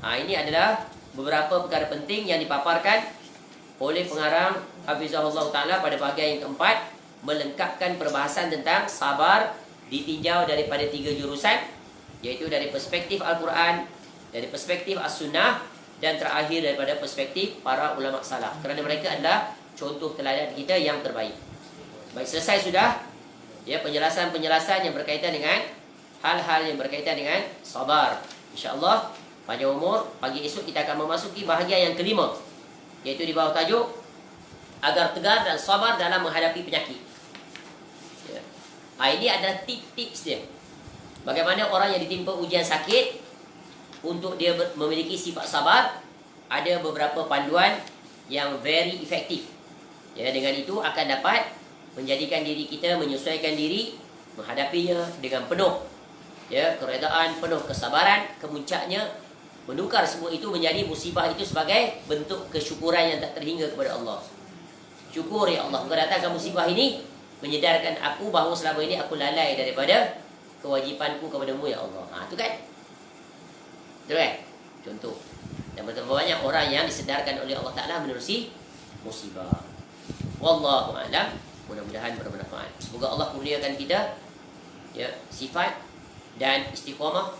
Ini adalah beberapa perkara penting yang dipaparkan oleh pengarang Hafizahullah Ta'ala pada bahagian yang keempat, melengkapkan perbahasan tentang sabar ditinjau daripada 3 jurusan, iaitu dari perspektif Al-Quran, dari perspektif As-Sunnah, dan terakhir daripada perspektif para ulama salaf, kerana mereka adalah contoh teladan kita yang terbaik. Baik, selesai sudah ya penjelasan-penjelasan yang berkaitan dengan hal-hal yang berkaitan dengan sabar. InsyaAllah pada umur pagi esok kita akan memasuki bahagian yang kelima, iaitu di bawah tajuk agar tegar dan sabar dalam menghadapi penyakit. Ya. Ini adalah tips-tips dia. Bagaimana orang yang ditimpa ujian sakit, untuk dia memiliki sifat sabar, ada beberapa panduan yang very efektif. Ya, dengan itu akan dapat menjadikan diri kita menyesuaikan diri menghadapinya dengan penuh ya keredaan, penuh kesabaran. Kemuncaknya menukar semua itu menjadi musibah itu sebagai bentuk kesyukuran yang tak terhingga kepada Allah. Syukur ya Allah, Engkau datangkan musibah ini menyedarkan aku bahawa selama ini aku lalai daripada kewajipanku kepadamu ya Allah. Itu kan? Betul kan? Contoh. Dan betapa banyak orang yang disedarkan oleh Allah Ta'ala menerusi musibah. Wallahu a'lam. Mudah-mudahan bermanfaat. Semoga Allah kurniakan kita ya sifat dan istiqamah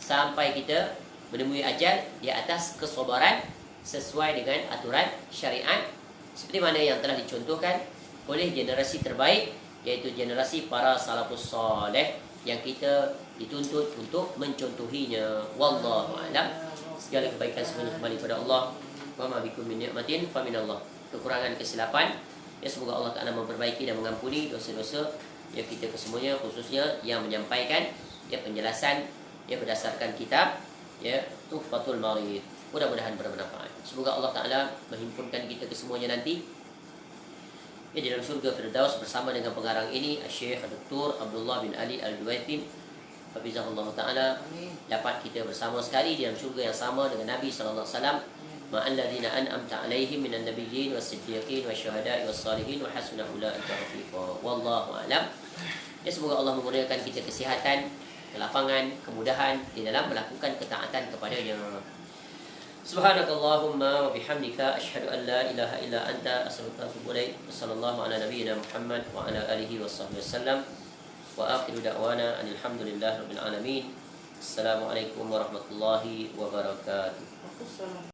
sampai kita menemui ajal di atas kesabaran sesuai dengan aturan syariat, seperti mana yang telah dicontohkan oleh generasi terbaik, iaitu generasi para salafus saleh yang kita dituntut untuk mencontohinya. Wallahu a'lam. Segala kebaikan semuanya kembali kepada Allah. Wa ma bikum min ni'matin fa minallah. Kekurangan, kesilapan ya semoga Allah Ta'ala memperbaiki dan mengampuni dosa-dosa ya kita kesemuanya, khususnya yang menyampaikan ya penjelasan ya berdasarkan kitab ya Tuhfatul Marid. Mudah-mudahan bermanfaat. Semoga Allah Ta'ala menghimpunkan kita kesemuanya nanti ya di dalam surga Firdaus bersama dengan pengarang ini Syekh Dr. Abdullah bin Ali Al-Duwaifin Hafizahullah Ta'ala. Dapat kita bersama sekali di dalam surga yang sama dengan Nabi SAW, ma'alladzina an'amta alaihim minan nabiyyin was-siddiqin wasyuhada'i was-salihin wa hasuna ulaika rafiqa. Wallahu a'lam. Ya semoga Allah memberikan kita kesihatan, kelapangan, kemudahan di dalam melakukan ketaatan kepada-Nya. Subhanakallahumma wa bihamdika asyhadu an la ilaha illa anta astaghfiruka wa atubu ilaik. Sallallahu ala nabiyyina Muhammad wa ala alihi washabbihi wasallam. Wa akhiru da'wana alhamdulillahi rabbil alamin. Assalamualaikum warahmatullahi wabarakatuh.